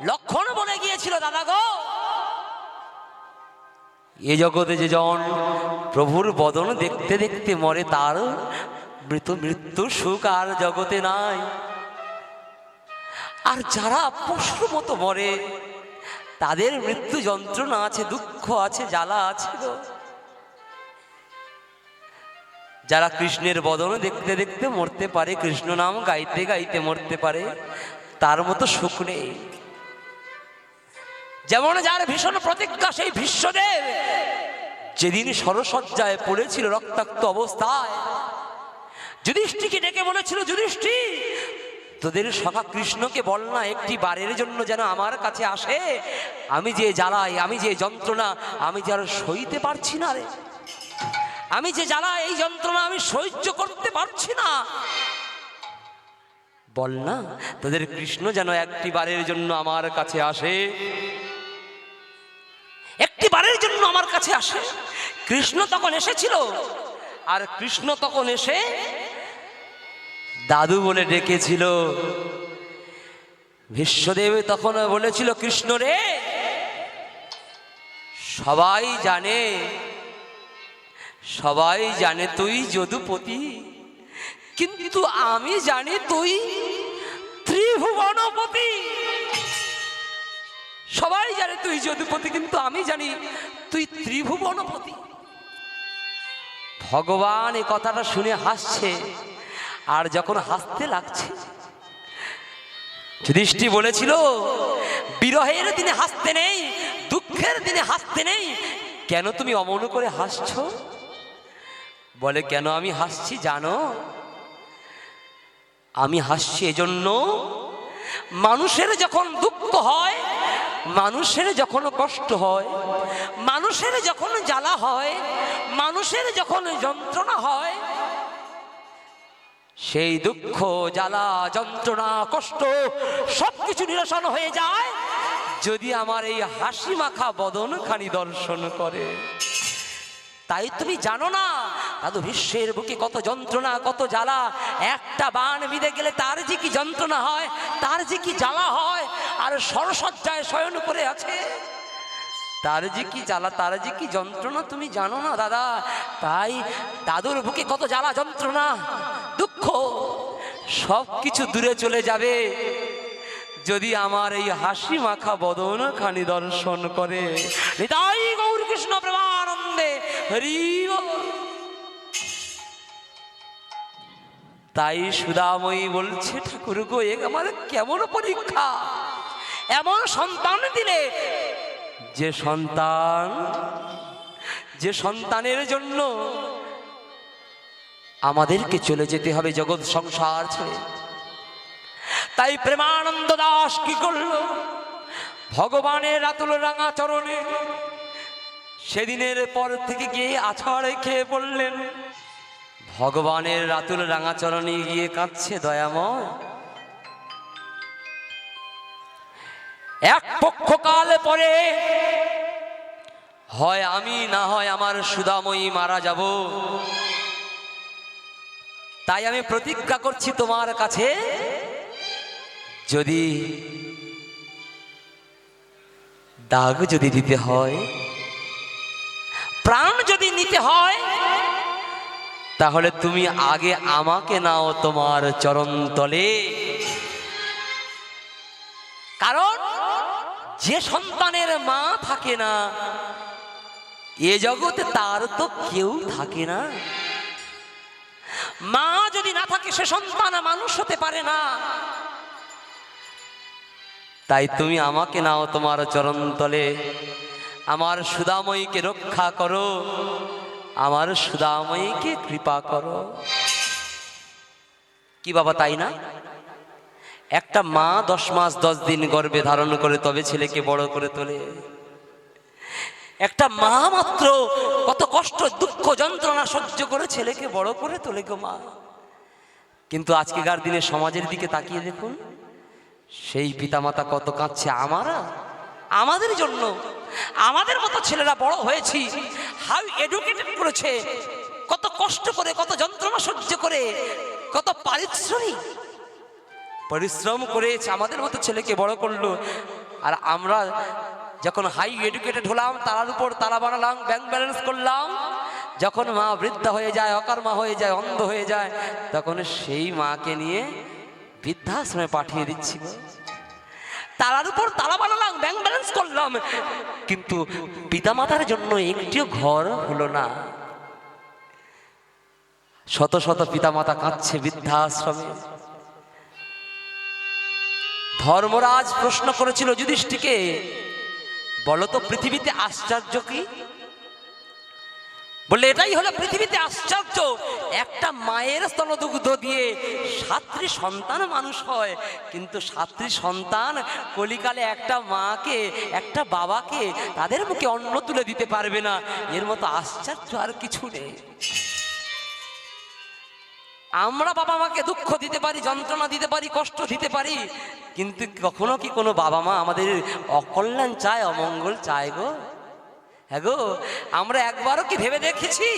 লক্ষণ বলে গিয়েছিল, দাদা গো, এ জগতে যে জন প্রভুর বদন দেখতে দেখতে মরে, তার মৃত্যু সুখ আর জগতে নাই। আর যারা পশুর মতো মরে, তাদের মৃত্যু যন্ত্রণা আছে, দুঃখ আছে, জ্বালা আছে গো। যারা কৃষ্ণের বদন দেখতে দেখতে মরতে পারে, কৃষ্ণ নাম গাইতে গাইতে মরতে পারে, তার মতো সুখ নেই। যেমন যার ভীষণ প্রতিজ্ঞা, সেই ভীষ্মদেব যেদিন সরসজ্জায় পড়েছিল রক্তাক্ত অবস্থায়, যুধিষ্ঠিরকে ডেকে বলেছিল, যুধিষ্ঠির, তোদের সখা কৃষ্ণকে বল না একটি বারের জন্য যেন আমার কাছে আসে। আমি যে জ্বালাই, আমি যে যন্ত্রণা, আমি যে আর সইতে পারছি না রে। আমি যে জ্বালা, এই যন্ত্রণা আমি সহ্য করতে পারছি না। বল না তোদের কৃষ্ণ যেন একটি বারের জন্য আমার কাছে আসে, একটি বারের জন্য আমার কাছে আসে। কৃষ্ণ তখন এসেছিল, আর কৃষ্ণ তখন এসে দাদু বলে ডেকেছিল। ভীষ্মদেব তখন বলেছিল, কৃষ্ণ রে, সবাই জানে তুই যদুপতি, কিন্তু আমি জানি তুই ত্রিভুবনপতি। সবাই জানে তুই যদুপতি, কিন্তু আমি জানি তুই ত্রিভুবনপতি। ভগবান এই কথাটা শুনে হাসছে, আর যখন হাসতে লাগছে, যুধিষ্ঠির বলেছিল, বিরহের দিনে হাসতে নেই, দুঃখের দিনে হাসতে নেই, কেন তুমি অমন করে হাসছো? বলে, কেন আমি হাসছি জানো? আমি হাসছি এজন্য, মানুষের যখন দুঃখ হয়, মানুষের যখন কষ্ট হয়, মানুষের যখন জ্বালা হয়, মানুষের যখন যন্ত্রণা হয়, সেই দুঃখ, জ্বালা, যন্ত্রণা, কষ্ট সবকিছু নিরসন হয়ে যায় যদি আমার এই হাসি মাখা বদনখানি দর্শন করে। তাই তুমি জানো না দাদু, বিশ্বের বুকে কত যন্ত্রণা, কত জ্বালা। একটা বাণ বিঁধে গেলে তার যে কি যন্ত্রণা হয়, তার যে কি জ্বালা হয়। আর সরসজ্জায় শয়ন করে আছে, তার যে কি জ্বালা, তার যে কি যন্ত্রণা তুমি জানো না দাদা। তাই দাদুর বুকে কত জ্বালা, যন্ত্রণা, দুঃখ সব কিছু দূরে চলে যাবে যদি আমার এই হাসি মাখা বদনখানি দর্শন করে। নিতাই গৌর কৃষ্ণ প্রেমানন্দে হরি বল। তাই সুধাময়ী বলছে, ঠাকুর গো, এ আমার কেমন পরীক্ষা, এমন সন্তান দিলে, যে সন্তানের জন্য আমাদেরকে চলে যেতে হবে জগৎ সংসার ছেড়ে। তাই প্রেমানন্দ দাস কি করলো? ভগবানের আতুল রাঙা চরণে সেদিনের পর থেকে গিয়ে আছাড়ে খেয়ে পড়লেন। ভগবানের আতুল রাঙা চরণে গিয়ে কাঁদছে দয়াময়। এক পক্ষকাল পরে হয় আমি, না হয় আমার সুধাময়ী মারা যাব। তাই আমি প্রতিজ্ঞা করছি তোমার কাছে, যদি দাগ যদি দিতে হয়, প্রাণ যদি নিতে হয়, তাহলে তুমি আগে আমাকে নাও তোমার চরণ তলে। কারণ যে সন্তানের মা থাকে না এ জগতে, তার তো কেউ থাকে না। মা যদি না থাকে, সে সন্তান মানুষ হতে পারে না। তাই তুমি আমাকে নাও তোমার চরণ তলে, আমার সুধাময়ীকে রক্ষা করো, আমার সুধাময়ীকে কৃপা করো। কি বাবা, তাই না? একটা মা 10 মাস 10 দিন গর্ভে ধারণ করে তবে ছেলেকে বড় করে তোলে। একটা মা মাত্র কত কষ্ট, দুঃখ, যন্ত্রণা সহ্য করে ছেলেকে বড় করে তোলে গো মা। কিন্তু আজকেকার দিনে সমাজের দিকে তাকিয়ে দেখুন, সেই পিতামাতা কত কাঁদছে আমাদের জন্য। আমাদের মতো ছেলেরা বড় হয়েছি, হাউ এডুকেটেড করেছে, কত কষ্ট করে, কত যন্ত্রণা সহ্য করে, কত পারিশ্রমিক, পরিশ্রম করেছে, আমাদের মতো ছেলেকে বড় করলো। আর আমরা যখন হাই এডুকেটেড হলাম, তারার উপর তারা বানালাম, ব্যাংক ব্যালেন্স করলাম। যখন মা বৃদ্ধা হয়ে যায়, অকর্মা হয়ে যায়, অন্ধ হয়ে যায়, তখন সেই মাকে নিয়ে বৃদ্ধাশ্রমে পাঠিয়ে দিচ্ছি। তারার উপর তারা বানালাম, ব্যাংক ব্যালেন্স করলাম, কিন্তু পিতামাতার জন্য একটিও ঘর হলো না। শত শত পিতামাতা কাঁদছে বৃদ্ধাশ্রমে। ধর্মরাজ প্রশ্ন করেছিল যুধিষ্ঠিরকে, বলো তো পৃথিবীতে আশ্চর্য কি? বললে এটাই হলো পৃথিবীতে আশ্চর্য, একটা মায়ের স্তনদুগ্ধ দিয়ে 7টি সন্তান মানুষ হয়, কিন্তু 7টি সন্তান কলিকালে একটা মাকে, একটা বাবাকে তাদের মুখে অন্ন তুলে দিতে পারবে না। এর মতো আশ্চর্য আর কিছু নেই। আমরা বাবা মাকে দুঃখ দিতে পারি, যন্ত্রণা দিতে পারি, কষ্ট দিতে পারি, কিন্তু কখনো কি কোনো বাবা মা আমাদের অকল্যাণ চায়, অমঙ্গল চায় গো? হ্যাঁ গো, আমরা একবারও কি ভেবে দেখেছি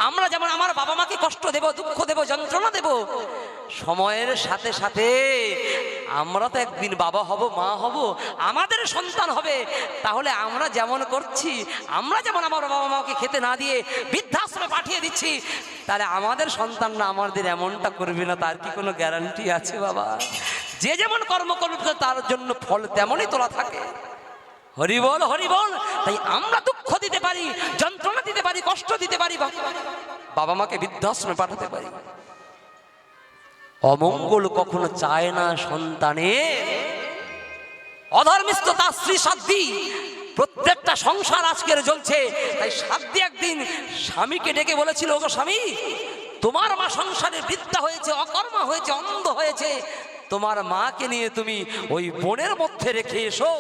আমরা যেমন আমার বাবা মাকে কষ্ট দেব, দুঃখ দেব, যন্ত্রণা দেব, সময়ের সাথে সাথে আমরা তো একদিন বাবা হব, মা হব, আমাদের সন্তান হবে। তাহলে আমরা যেমন করছি, আমরা যেমন আমার বাবা মাকে খেতে না দিয়ে বৃদ্ধাশ্রমে পাঠিয়ে দিচ্ছি, তাহলে আমাদের সন্তানরা আমাদের এমনটা করবে না, তার কি কোনো গ্যারান্টি আছে বাবা? যে যেমন কর্ম করবে তার জন্য ফল তেমনই তোলা থাকে। হরি বল, হরি বল। তাই আমরা দুঃখ দিতে পারি, যন্ত্রণা দিতে পারি, কষ্ট দিতে পারি, বাবা মাকে বৃদ্ধাশ্রমে পাঠাতে পারি। অমঙ্গল কখনো চায় না সন্তানের। অধর্মিষ্ঠ তার স্ত্রী সাধ্যি, প্রত্যেকটা সংসার আজকের জ্বলছে। তাই সাধ্যি একদিন স্বামীকে ডেকে বলেছিল, ওগো স্বামী, তোমার মা সংসারে বৃদ্ধা হয়েছে, অকর্মা হয়েছে, অন্ধ হয়েছে, তোমার মাকে নিয়ে তুমি ওই বনের মধ্যে রেখে এসো।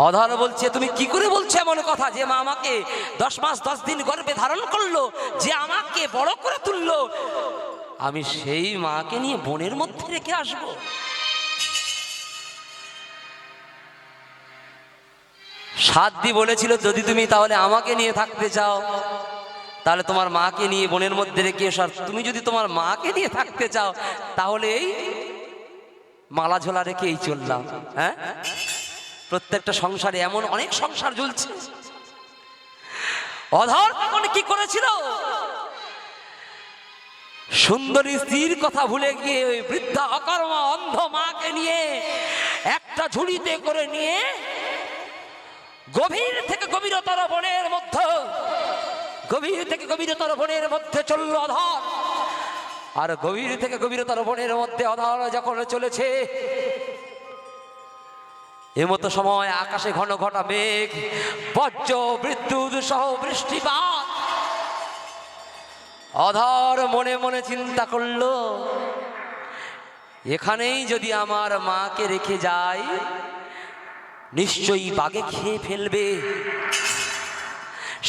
অধর বলছে, তুমি কি করে বলছো এমন কথা? যে মা আমাকে 10 মাস 10 দিন গর্ভে ধারণ করলো, যে আমাকে বড় করে তুললো, আমি সেই মাকে নিয়ে বনের মধ্যে রেখে আসবো? সাধ্যি বলেছিল, যদি তুমি তাহলে আমাকে নিয়ে থাকতে চাও, তাহলে তোমার মাকে নিয়ে বনের মধ্যে রেখে এসো। আর তুমি যদি তোমার মাকে নিয়ে থাকতে চাও, তাহলে এই মালা ঝোলা রেখে এই চললাম। হ্যাঁ, প্রত্যেকটা সংসারে এমন অনেক সংসার জ্বলছে। অধর তখন কি করেছিল? সুন্দরী স্ত্রীর কথা ভুলে গিয়ে ওই বৃদ্ধা অকর্মা অন্ধ মাকে নিয়ে একটা ঝুড়িতে করে নিয়ে গভীর থেকে গভীরতর বনের মধ্যে, গভীর থেকে গভীরতর বনের মধ্যে চলল অধর। আর গভীর থেকে গভীরতর বনের মধ্যে অধর যখন চলেছে, এমতো সময় আকাশে ঘন ঘটা মেঘ, বজ্র বিদ্যুৎ সহ বৃষ্টিপাত। অধর মনে মনে চিন্তা করলো, এখানেই যদি আমার মাকে রেখে যাই, নিশ্চয়ই বাঘে খেয়ে ফেলবে।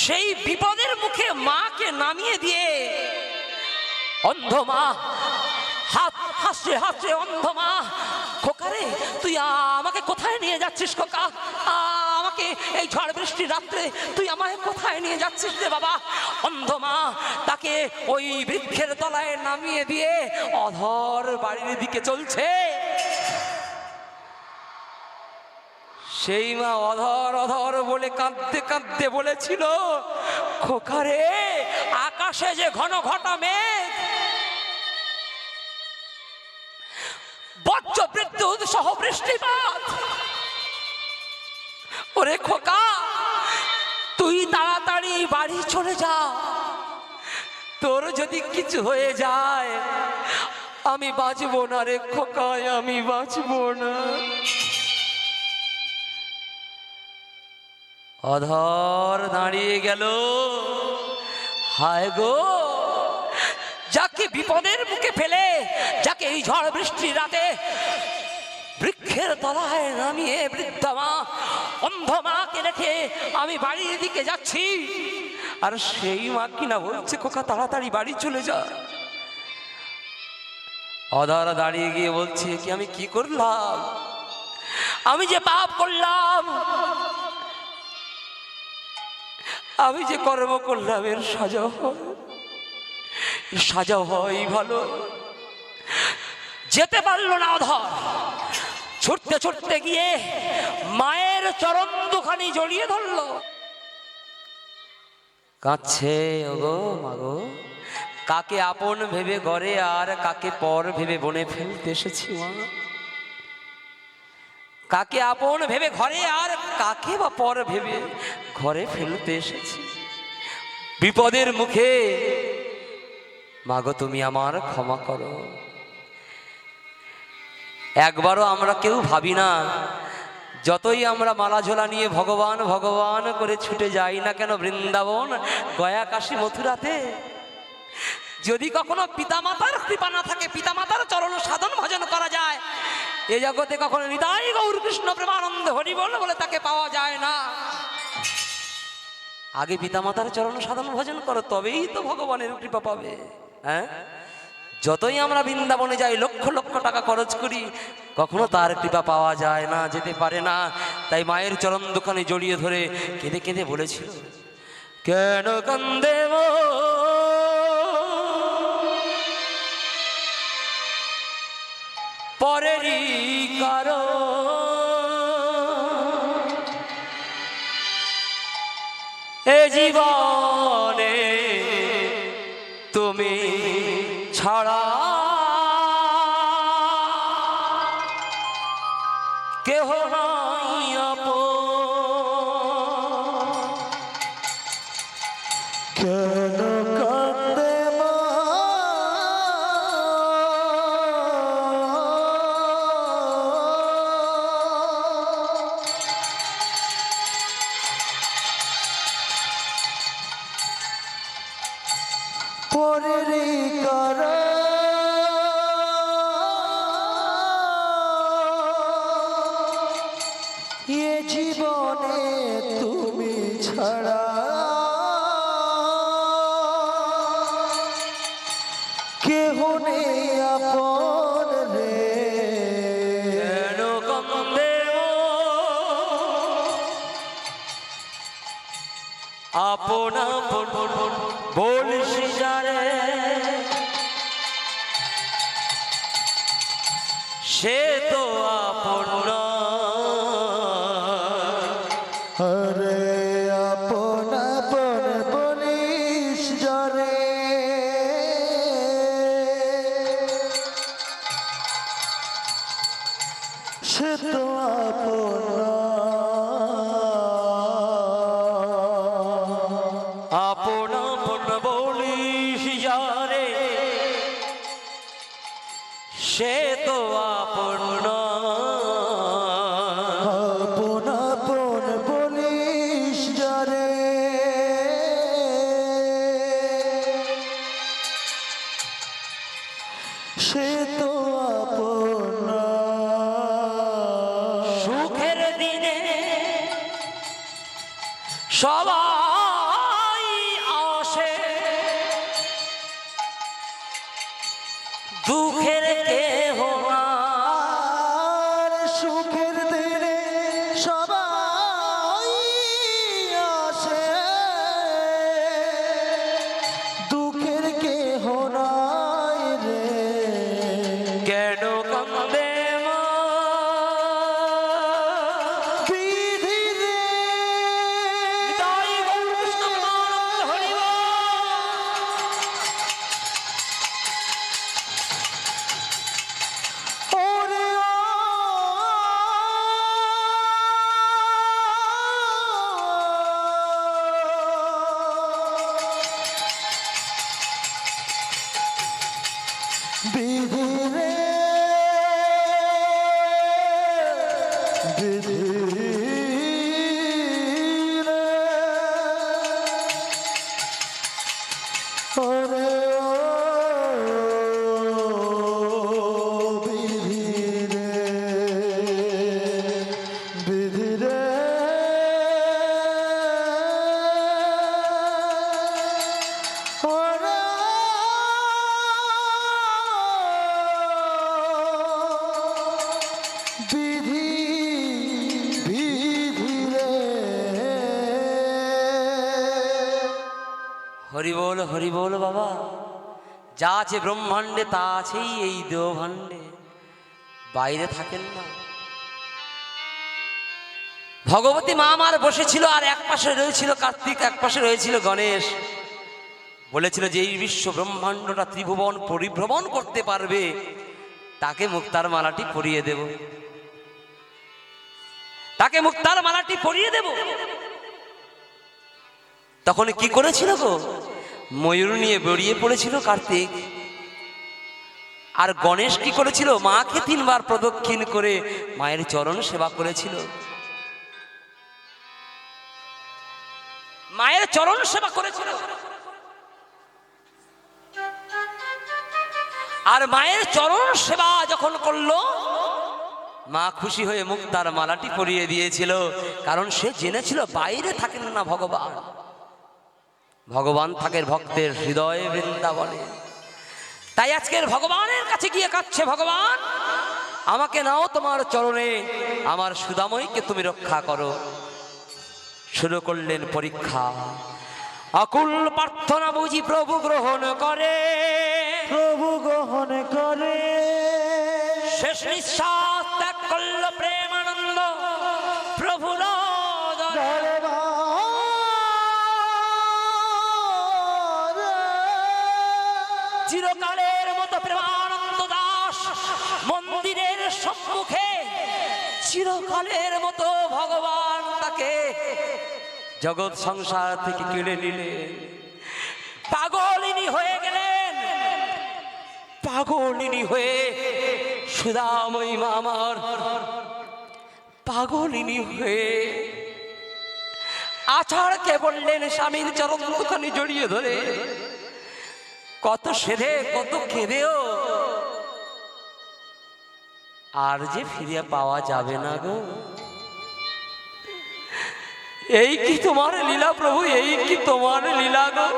সেই বিপদের মুখে মাকে নামিয়ে দিয়ে অন্ধ মা হাত হাসছে হাসছে, অন্ধ মা, খোকারে তুই আমাকে কোথায় নিয়ে যাচ্ছিস খোকা? আমাকে এই ঝড় বৃষ্টির রাত্রে তুই আমায় কোথায় নিয়ে যাচ্ছিস রে বাবা? অন্ধ মা তাকে ওই বৃক্ষের তলায় নামিয়ে দিয়ে অধর বাড়ির দিকে চলছে। সেই মা অধর অধর বলে কাঁদতে কাঁদতে বলেছিল, খোকারে, আকাশে যে ঘন ঘটা মেঘ, বজ্র বিদ্যুৎ সহ বৃষ্টিপাত, ওরে খোকা, তুই তাড়াতাড়ি বাড়ি চলে যা। তোর যদি কিছু হয়ে যায় আমি বাঁচবো না রে খোকা, আমি বাঁচবো না। অধর দাঁড়িয়ে গেল। হায় গো, যাকে বিপদের মুখে ফেলে, যাকে এই ঝড় বৃষ্টির রাতে বৃক্ষের তলায় নামিয়ে বৃদ্ধা মা অন্ধ মাকে রেখে আমি বাড়ির দিকে যাচ্ছি, আর সেই মা কিনা বলছে, খোকা তাড়াতাড়ি বাড়ি চলে যা। অধর দাঁড়িয়ে গিয়ে বলছে, কি আমি কি করলাম? আমি যে পাপ করলাম, আমি যে কর্ম করলাম, এর সাজা সাজা হয় ভালো। যেতে পারলো না অধর, ছুটতে ছুটতে গিয়ে মায়ের চরণ দুখানি জড়িয়ে ধরলো, কাঁদছে। ওগো মাগো, কাকে আপন ভেবে ঘরে আর কাকে পর ভেবে বনে ফেলতে এসেছি মা। কাকে আপন ভেবে ঘরে আর কাকে বা পর ভেবে ঘরে ফেলতে এসেছি। বিপদের মুখে মাগো তুমি আমার ক্ষমা করো। একবারও আমরা কেউ ভাবি না, যতই আমরা মালা ঝোলা নিয়ে ভগবান ভগবান করে ছুটে যাই না কেন বৃন্দাবন, গয়া, কাশী, মথুরাতে, যদি কখনো পিতামাতার কৃপা না থাকে, পিতামাতার চরণ সাধন ভজন করা যায়, এ জগতে কখনো নিতাই গৌর কৃষ্ণ প্রেমানন্দ হরি বলে তাকে পাওয়া যায় না। আগে পিতামাতার চরণ সাধন ভজন করো, তবেই তো ভগবানের কৃপা পাবে। হ্যাঁ, যতই আমরা বৃন্দাবনে যাই, লক্ষ লক্ষ টাকা খরচ করি, কখনো তার কৃপা পাওয়া যায় না, যেতে পারে না। তাই মায়ের চরণ দুখানে জড়িয়ে ধরে কেঁদে কেঁদে বলেছিল, কেন কান্দে পরেরই কারো, এ জীবনে তুমি ছাড়া কেহ নাই আপন। কেন কান্দে মা পরের কারো, এ জীবনে তুমি ছাড়া কেহ নেই আপন রে। কেন কান্দে আপন আপন বলিস যারে, সে তো আপন আরে আপন আপন বলিস যারে, সে তো আপন আপন আপন বলিস যারে, সে তো আপন আপন আপন বলিস যারে, সে তো আপন। সুখের দিনে সবাই আসে, দুঃখের কেহ না। আর সুখের দিনে সবাই আসে, দুঃখের কেহ নাই রে। কেন কান্দে মা বিধি রে, নিতাই গৌর কৃষ্ণ প্রেমানন্দ হরি বল। ওরে বিধি রে, বিধি রে, ওরে বিধি রে, বিধি রে, ওরে বিধি, বিধি রে। হরি বল বাবা। যা আছে ব্রহ্মাণ্ডে তা আছেই এই দেহভাণ্ডে, বাইরে থাকেন না। ভগবতী মা আমার বসেছিল, আর এক পাশে রয়েছিল কার্তিক, এক পাশে রয়েছিল গণেশ। বলেছিল যে এই বিশ্ব ব্রহ্মাণ্ডটা ত্রিভুবন পরিভ্রমণ করতে পারবে, তাকে মুক্তার মালাটি পরিয়ে দেব, তাকে মুক্তার মালাটি পরিয়ে দেব। তখন কি করেছিল গো? ময়ূর নিয়ে বেরিয়ে পড়েছিল কার্তিক। আর গণেশ কি করেছিল? মাকে 3 বার প্রদক্ষিণ করে মায়ের চরণ সেবা করেছিল, মায়ের চরণ সেবা করেছিল। আর মায়ের চরণ সেবা যখন করলো, মা খুশি হয়ে মুক্তার মালাটি পরিয়ে দিয়েছিল। কারণ সে জেনেছিল বাইরে থাকেন না ভগবান, ভগবান থাকেন ভক্তের হৃদয়ে বৃন্দাবনে। তাই আজকের ভগবানের কাছে গিয়ে কাঁদছে, ভগবান আমাকে নাও তোমার চরণে, আমার সুদাময়ীকে তুমি রক্ষা করো। শুরু করলেন পরীক্ষা। আকুল প্রার্থনা বুঝি প্রভু গ্রহণ করে, প্রভু গ্রহণ করে। শেষ নিঃশ্বাস ত্যাগ করল প্রেমানন্দ প্রভু চিরকালের মতো প্রেমানন্দ দাস মন্দিরের সম্মুখে চিরকালের মতো ভগবান তাকে জগৎ সংসার থেকে কেড়ে নিলেন। পাগলিনী হয়ে গেলেন, পাগলিনী হয়ে সুদাময়ী মা আমার পাগলিনী হয়ে আছাড়কে বললেন স্বামীর চরণ দুখানি জড়িয়ে ধরে, কত সেধে কত কেঁদেও আর যে ফিরে পাওয়া যাবে না গো। এই কি তোমার লীলা প্রভু, এই কি তোমার লীলা গো।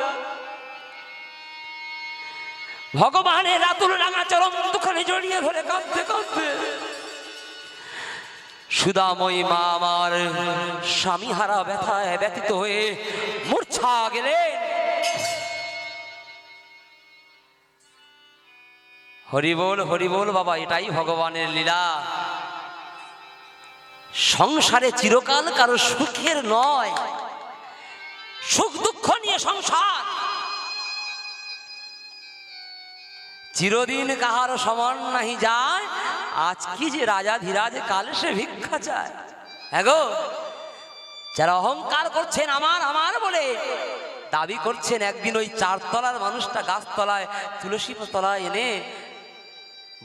ভগবানের আতুল রাঙা চরণ দুখানি জড়িয়ে ধরে কাঁদতে কাঁদতে সুদাময়ী মা আমার স্বামী হারা ব্যথায় ব্যথিত হয়ে মূর্ছা গেলেন। হরিবোল হরিবোল বাবা, এটাই ভগবানের লীলা। সংসারে চিরকাল কারো সুখের নয়, সুখ দুঃখ নিয়ে সংসার। চিরদিন কাহার সমান নাহি যায়, আজ কি যে রাজা ধীরাজ কাল সে ভিক্ষা চায়। হ্যাঁ গো, যারা অহংকার করছেন আমার আমার বলে দাবি করছেন, একদিন ওই 4 তলার মানুষটা গাছতলায় তুলসী তলায় এনে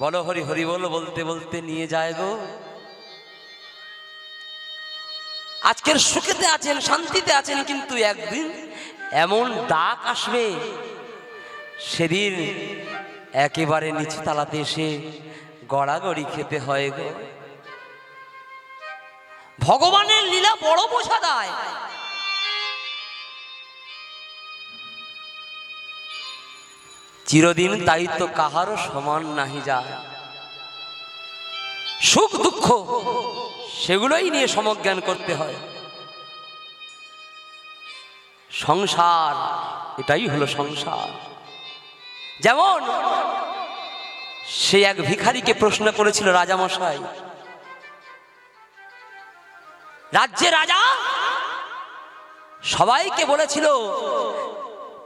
বলো হরি হরি বলো বলতে বলতে নিয়ে যায় গো। আজকের সুখেতে আছেন, শান্তিতে আছেন, কিন্তু একদিন এমন ডাক আসবে, সেদিন একেবারে নিচু তালাতে এসে গড়াগড়ি খেতে হয় গো। ভগবানের লীলা বড় বোঝা দেয়। চিরদিন তাই তো কাহারও সমান নাহি যায়। সুখ দুঃখ সেগুলোই নিয়ে সমজ্ঞান করতে হয়। সংসার, এটাই হলো সংসার। যেমন সে এক ভিখারিকে প্রশ্ন করেছিল রাজামশাই, রাজ্যে রাজা সবাইকে বলেছিল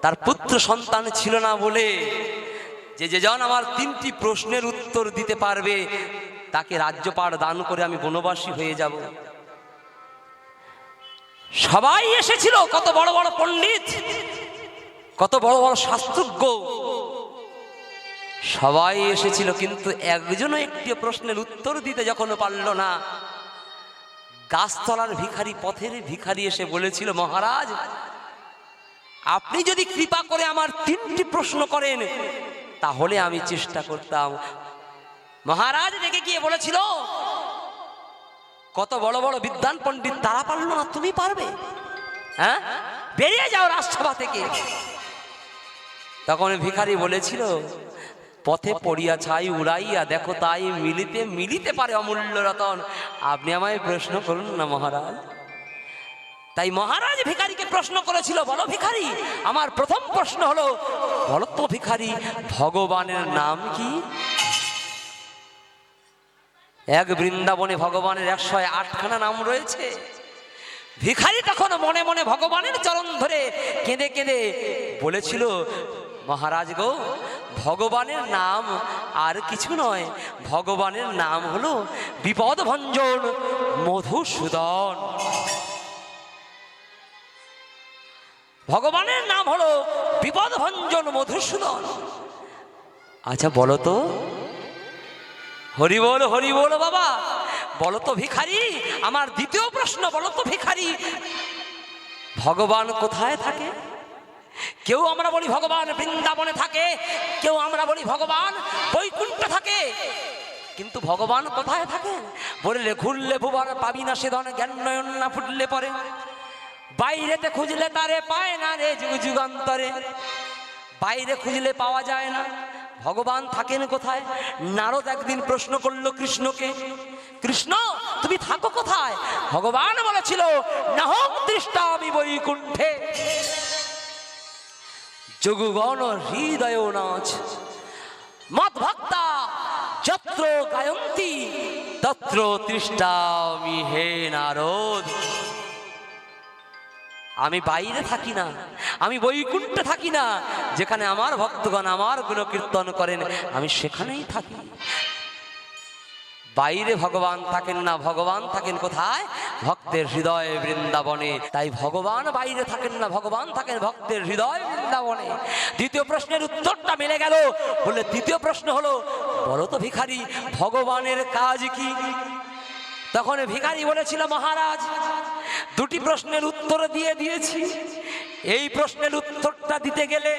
তার পুত্র সন্তান ছিল না বলে যে যেজন আমার 3টি প্রশ্নের উত্তর দিতে পারবে তাকে রাজ্যপাট দান করে আমি বনবাসী হয়ে যাব। সবাই এসেছিল, কত বড় বড় পণ্ডিত, কত বড় বড় শাস্ত্রজ্ঞ, সবাই এসেছিল, কিন্তু একজনও একটি প্রশ্নের উত্তর দিতে যখন পারল না, গাছতলার ভিখারি, পথের ভিখারি এসে বলেছিল, মহারাজ আপনি যদি কৃপা করে আমার 3টি প্রশ্ন করেন তাহলে আমি চেষ্টা করতাম। মহারাজ রেগে গিয়ে বলেছিল, কত বড় বড় বিদ্বান পণ্ডিত, তারা পারল না, তুমি পারবে? হ্যাঁ, বেরিয়ে যাও রাজসভা থেকে। তখন ভিখারি বলেছিল, পথে পড়িয়া ছাই উড়াইয়া দেখো তাই মিলিতে মিলিতে পারে অমূল্য রতন, আপনি আমায় প্রশ্ন করুন না মহারাজ। তাই মহারাজ ভিখারিকে প্রশ্ন করেছিল, বলো ভিখারি, আমার প্রথম প্রশ্ন হলো, বলো তো ভিখারি, ভগবানের নাম কি? এক বৃন্দাবনে ভগবানের 108খানা নাম রয়েছে। ভিখারি তখন মনে মনে ভগবানের চরণ ধরে কেঁদে কেঁদে বলেছিল, মহারাজ গো, ভগবানের নাম আর কিছু নয়, ভগবানের নাম হলো বিপদভঞ্জন মধুসূদন। ভগবানের নাম হলো বিপদভঞ্জন মধুসূদন। আচ্ছা বলো তো, হরি বল হরি বল বাবা, বলো তো ভিখারি, আমার দ্বিতীয় প্রশ্ন, বলো তো ভিখারি, ভগবান কোথায় থাকে? কেউ আমরা বলি ভগবান বৃন্দাবনে থাকে, কেউ আমরা বলি ভগবান বৈকুণ্ঠে থাকে, কিন্তু ভগবান কোথায় থাকে? বললে ঘুরলে ভুবন পাবি না সে ধন, জ্ঞান নয়ন না ফুটলে পরে, বাইরেতে খুঁজলে তারে পায় না রে যুগ যুগান্তরে। বাইরে খুঁজলে পাওয়া যায় না, ভগবান থাকেন কোথায়? নারদ একদিন প্রশ্ন করলো কৃষ্ণকে, কৃষ্ণ তুমি থাকো কোথায়? ভগবান বলেছিল, নাহং দৃষ্টামি বৈকুণ্ঠে যোগগণ হৃদয় নাচ, মদ ভক্তা যত্র গায়ন্তি তত্র তৃষ্টামি হে নারদ। আমি বাইরে থাকি না, আমি বৈকুণ্ঠে থাকি না, যেখানে আমার ভক্তগণ আমার গুণকীর্তন করেন আমি সেখানেই থাকি। বাইরে ভগবান থাকেন না, ভগবান থাকেন কোথায়? ভক্তের হৃদয় বৃন্দাবনে। তাই ভগবান বাইরে থাকেন না, ভগবান থাকেন ভক্তের হৃদয় বৃন্দাবনে। দ্বিতীয় প্রশ্নের উত্তরটা মিলে গেল। বলে তৃতীয় প্রশ্ন হলো, বলো তো ভিখারি, ভগবানের কাজ কি? তখন ভিখারি বলেছিল, মহারাজ দুটি প্রশ্নের উত্তর দিয়ে দিয়েছি, এই প্রশ্নের উত্তরটা দিতে গেলে,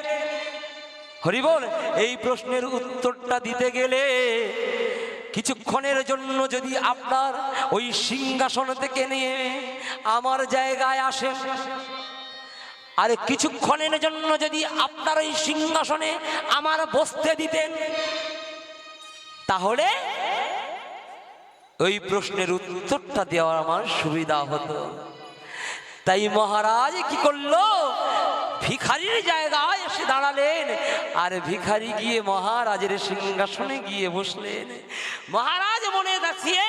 হরি বল, এই প্রশ্নের উত্তরটা দিতে গেলে কিছুক্ষণের জন্য যদি আপনার ওই সিংহাসন থেকে নিয়ে আমার জায়গায় আসেন, আর কিছুক্ষণের জন্য যদি আপনার ওই সিংহাসনে আমার বসতে দিতেন, তাহলে ওই প্রশ্নের উত্তরটা দেওয়ার আমার সুবিধা হতো। তাই মহারাজ কি করলো, ভিখারির জায়গায় এসে দাঁড়ালেন, আর ভিখারি গিয়ে মহারাজের সিংহাসনে গিয়ে বসলেন। মহারাজ মনে রাখিয়ে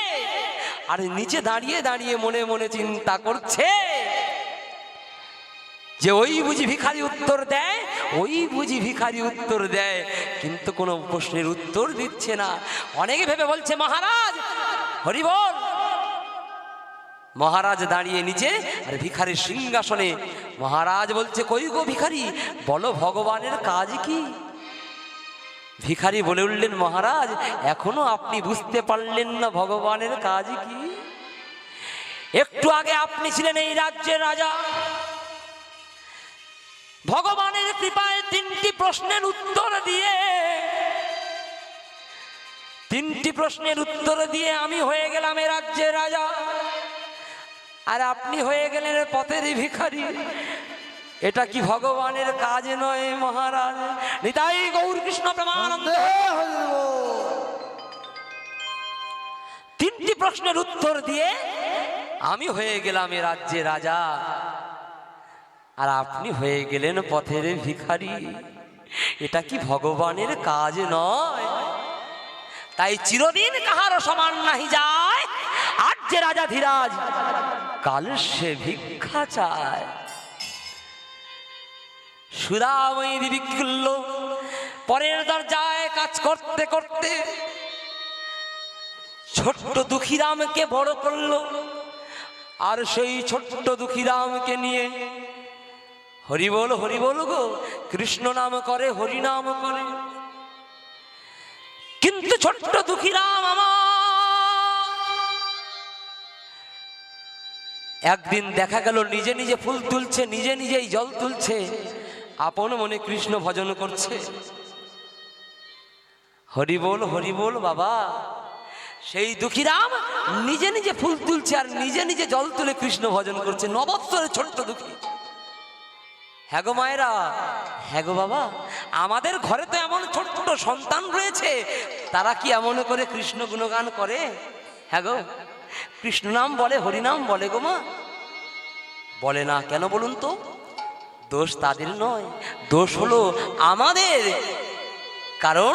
আর নিচে দাঁড়িয়ে দাঁড়িয়ে মনে মনে চিন্তা করছে যে ওই বুঝি ভিখারি উত্তর দেয়, ওই বুঝি ভিখারি উত্তর দেয়, কিন্তু কোনো প্রশ্নের উত্তর দিচ্ছে না। অনেকে ভেবে বলছে, মহারাজ হরি বল। মহারাজ দাঁড়িয়ে নিচে আর ভিখারির সিংহাসনে। মহারাজ বলছে, কই গো ভিখারি, বলো ভগবানের কাজ কি? ভিখারি বলে উঠলেন, মহারাজ এখনো আপনি বুঝতে পারলেন না ভগবানের কাজ কি? একটু আগে আপনি ছিলেন এই রাজ্যের রাজা, ভগবানের কৃপায় তিনটি প্রশ্নের উত্তর দিয়ে আমি হয়ে গেলাম এই রাজ্যের রাজা, আর আপনি হয়ে গেলেন পথের ভিখারি। এটা কি ভগবানের কাজ নয় মহারাজ? নিতাই গৌর কৃষ্ণ প্রেমানন্দ। তিনটি প্রশ্নের উত্তর দিয়ে আমি হয়ে গেলাম এই রাজ্যের রাজা, আর আপনি হয়ে গেলেন পথের ভিখারি। এটা কি ভগবানের কাজ নয়? তাই চিরদিন কাহার সমান নাহি যায়, আজ যে রাজা ধীরাজ কাল সে ভিক্ষা চায়। সুদাময়ী দেবী করল, পরের দরজায় কাজ করতে করতে ছোট্ট দুঃখীরামকে বড় করলো, আর সেই ছোট্ট দুঃখীরামকে নিয়ে হরি বল গো কৃষ্ণ নাম করে, হরি নাম করে। কিন্তু ছোট্ট দুঃখীরাম আমার একদিন দেখা গেল নিজে নিজে ফুল তুলছে, নিজে নিজেই জল তুলছে, আপন মনে কৃষ্ণ ভজন করছে। হরি বল বাবা। সেই দুঃখীরাম নিজে নিজে ফুল তুলছে আর নিজে নিজে জল তুলে কৃষ্ণ ভজন করছে, 9 বৎসরের ছোট্ট দুঃখী। হ্যাঁ গো মায়েরা, হ্যাঁ গো বাবা, আমাদের ঘরে তো এমন ছোট্ট সন্তান রয়েছে, তারা কি এমন করে কৃষ্ণ গুণগান করে? হ্যাঁ গো, কৃষ্ণ নাম বলে, হরি নাম বলে গো মা। বলে না কেন বলুন তো? দোষ তাদের নয়, দোষ হলো আমাদের। কারণ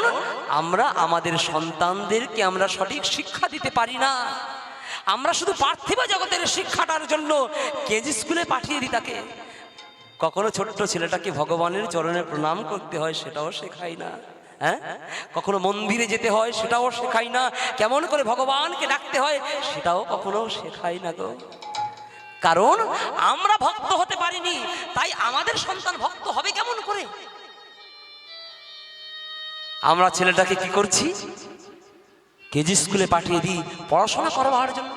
আমরা আমাদের সন্তানদেরকে আমরা সঠিক শিক্ষা দিতে পারি না। আমরা শুধু পার্থিব জগতের শিক্ষাটার জন্য কেজি স্কুলে পাঠিয়ে দিই তাকে। কখনো ছোট্ট ছেলেটাকে ভগবানের চরণে প্রণাম করতে হয় সেটাও শেখাই না। হ্যাঁ, কখনো মন্দিরে যেতে হয় সেটাও শেখাই না। কেমন করে ভগবানকে ডাকতে হয় সেটাও কখনো শেখাই না গো। কারণ আমরা ভক্ত হতে পারিনি, তাই আমাদের সন্তান ভক্ত হবে কেমন করে? আমরা ছেলেটাকে কি করছি? কেজি স্কুলে পাঠিয়ে দিই পড়াশোনা করবার জন্য।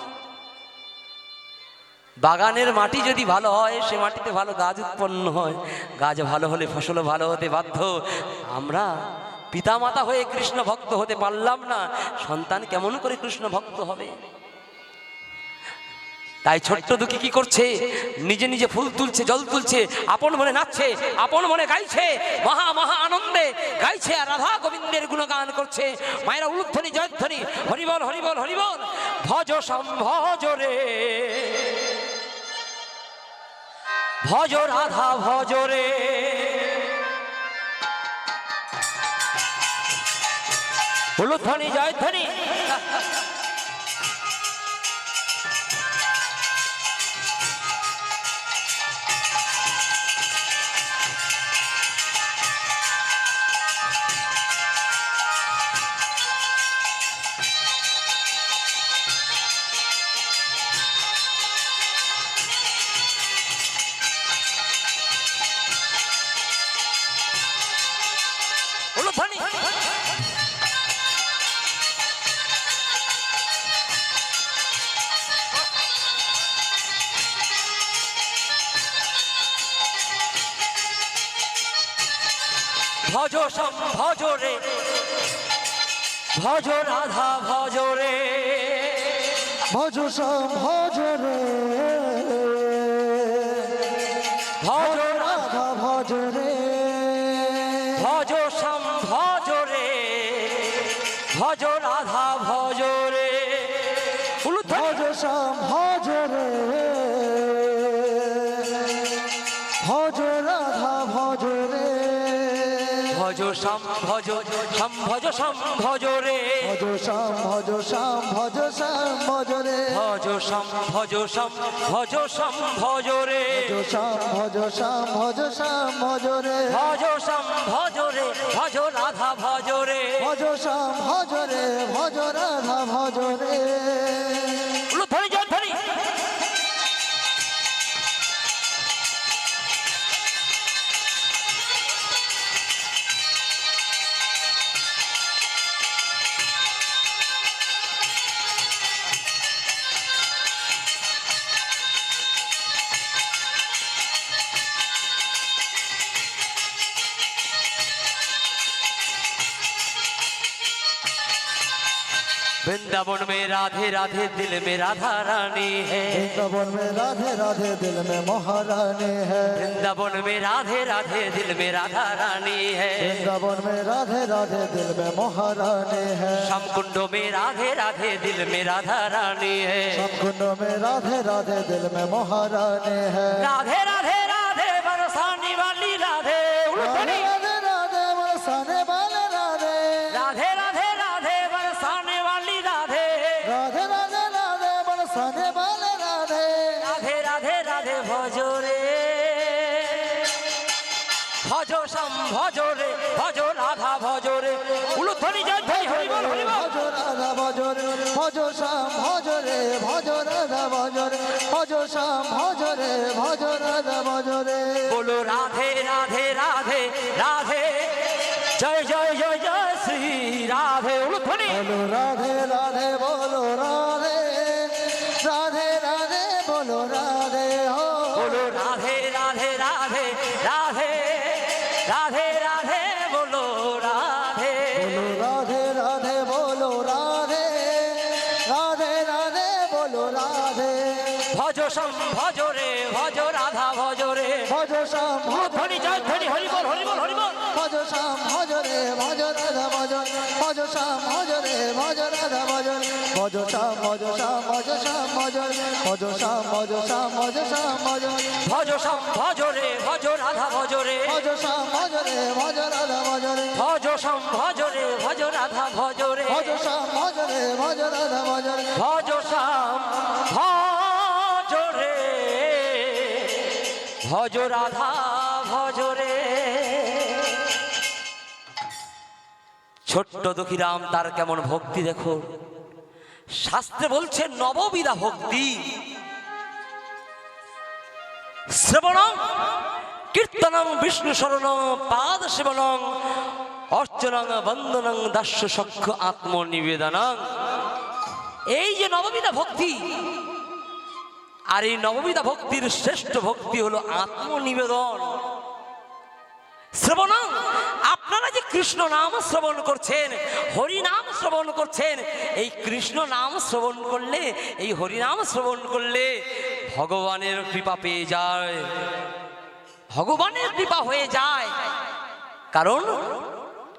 বাগানের মাটি যদি ভালো হয় সে মাটিতে ভালো গাছ উৎপন্ন হয়, গাছ ভালো হলে ফসলও ভালো হতে বাধ্য। আমরা পিতামাতা হয়ে কৃষ্ণ ভক্ত হতে পারলাম না, সন্তান কেমন করে কৃষ্ণ ভক্ত হবে? তাই ছোট্ট দুঃখী কি করছে? নিজে নিজে ফুল তুলছে, জল তুলছে, আপন মনে নাচছে, আপন মনে গাইছে, মহা মহা আনন্দে গাইছে আর রাধা গোবিন্দের গুণগান করছে। মায়েরা উলুধ্বনি জয়ধ্বনি, হরিবল হরিবল হরিবল, ভজ সম্ভজ রে ভজ রাধা ভজ রে। উলুধ্বনি জয়ধ্বনি। ভজ সম্ভজ রে ভজ রাধা ভজ রে ভজ সম্ভজ রে ভজ রাধা ভজ রে ভজ সম্ভজ রে ভজ রাধা ভজ রে। ভজ সম্ভজ রে ভজ রাধা ভজ রে ভজ সম্ভজ সম্ভজ সম্ভজ রে ভজ সম্ভজ সম্ভজ সম্ভজ রে ভজ সম্ভজ সম্ভজ সম্ভজ রে ভজ সম্ভজ সম্ভজ সম্ভজ রে ভজ সম্ভজ রে ভজ রাধা ভজ রে ভজ সম্ভজ রে ভজ রাধা ভজ রে। উলুধ্বনি জয়ধ্বনি। वृंदावन में राधे राधे दिल में राधा रानी है। वृंदावन में राधे राधे दिल में महारानी है। वृंदावन में राधे राधे दिल में राधा रानी है। वृंदावन में राधे राधे दिल में महारानी है। श्याम कुंड में राधे राधे दिल में राधा रानी है। श्याम कुंड में राधे राधे दिल में महारानी है। राधे राधे राधे बरसाने वाली राधे। राधे राधे राधे बरसाने वाले राधे। राधे राधे राधे बरसाने वाली राधे। राधे राधे राधे बरसाने वाले राधे। राधे राधे राधे भजो रे भजो श्याम भजो रे भजो राधा भजो रे। उलुध्वनि जयध्वनि हरि बोल हरि बोल। भजो राधा भजो रे भजो श्याम भजो रे भजो राधा भजो रे भजो श्याम भजो रे भजो राधा भजो रे। बोलो राधे राधे राधे राधे जय जय जय जय श्री राधे। उलुध्वनि बोलो राधे राधे बोलो राधे राधे राधे बोलो राधे हो। बोलो राधे राधे राधे राधे राधे राधे बोलो राधे। बोलो राधे राधे बोलो राधे राधे राधे बोलो राधे। भजो श्याम भजो रे भजो राधा भजो रे। भजो श्याम भजो ध्वनि जय ध्वनि हरि बोल हरि बोल हरि बोल। भजो श्याम भजो रे भजो राधा भजो ভজ শ্যাম ভজ রে ভজ রাধা ভজ রে ভজ শ্যাম ভজ শ্যাম ভজ শ্যাম ভজ রে ভজ শ্যাম ভজ শ্যাম ভজ শ্যাম ভজ রে ভজ শ্যাম ভজ রে ভজ রাধা ভজ রে ভজ শ্যাম ভজ রে ভজ রাধা ভজ রে ভজ শ্যাম ভজ রে ভজ রাধা ভজ রে ভজ শ্যাম ভজ রে ভজ রাধা ভজ রে ভজ শ্যাম ভজ রে ভজ রাধা ভজ রে। ছোট্ট দুঃখীরাম তার কেমন ভক্তি দেখো, শাস্ত্রে বলছে নববিধা ভক্তি। শ্রবণং কীর্তনং বিষ্ণু শরণং পাদ সেবনং অর্চনং বন্দনং দাস্য সখ্য আত্মনিবেদনং। এই যে নববিধা ভক্তি, আর এই নববিধা ভক্তির শ্রেষ্ঠ ভক্তি হলো আত্মনিবেদন। শ্রবণং, আপনারা যে কৃষ্ণ নাম শ্রবণ করছেন, হরি নাম শ্রবণ করছেন, এই কৃষ্ণ নাম শ্রবণ করলে, এই হরি নাম শ্রবণ করলে ভগবানের কৃপা পেয়ে যায়, ভগবানের কৃপা হয়ে যায়। কারণ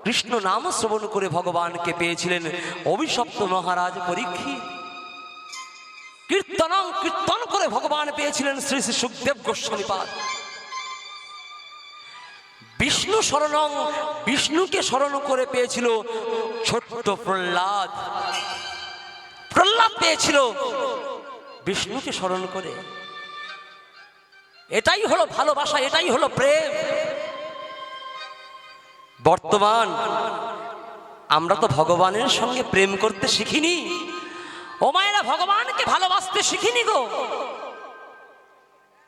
কৃষ্ণ নাম শ্রবণ করে ভগবানকে পেয়েছিলেন অভিশপ্ত মহারাজ পরীক্ষিত। কীর্তনং, কীর্তন করে ভগবান পেয়েছিলেন শ্রী শ্রী সুখদেব গোস্বামীপাদ। বিষ্ণু শরণং, বিষ্ণুকে স্মরণ করে পেয়েছিল ছোট্ট প্রহ্লাদ। প্রহ্লাদ পেয়েছিল বিষ্ণুকে স্মরণ করে। এটাই হলো ভালোবাসা, এটাই হলো প্রেম। বর্তমান আমরা তো ভগবানের সঙ্গে প্রেম করতে শিখিনি, ও মায়েরা ভগবানকে ভালোবাসতে শিখিনি গো।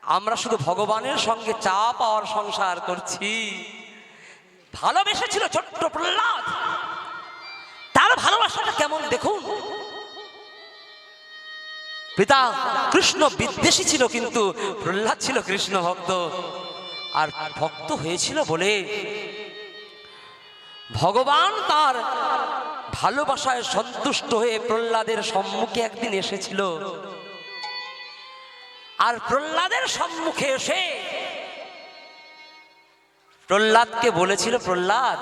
আমরা শুধু ভগবানের সঙ্গে চা পাওয়ার সংসার করছি। ভালোবেসেছিল ছোট্ট প্রহ্লাদ, তার ভালোবাসাটা কেমন দেখুন। পিতা কৃষ্ণ বিদ্বেষী ছিল, কিন্তু প্রহ্লাদ ছিল কৃষ্ণ ভক্ত। আর ভক্ত হয়েছিল বলে ভগবান তার ভালোবাসায় সন্তুষ্ট হয়ে প্রহ্লাদের সম্মুখে একদিন এসেছিল। আর প্রহ্লাদের সম্মুখে এসে প্রহ্লাদকে বলেছিল, প্রহ্লাদ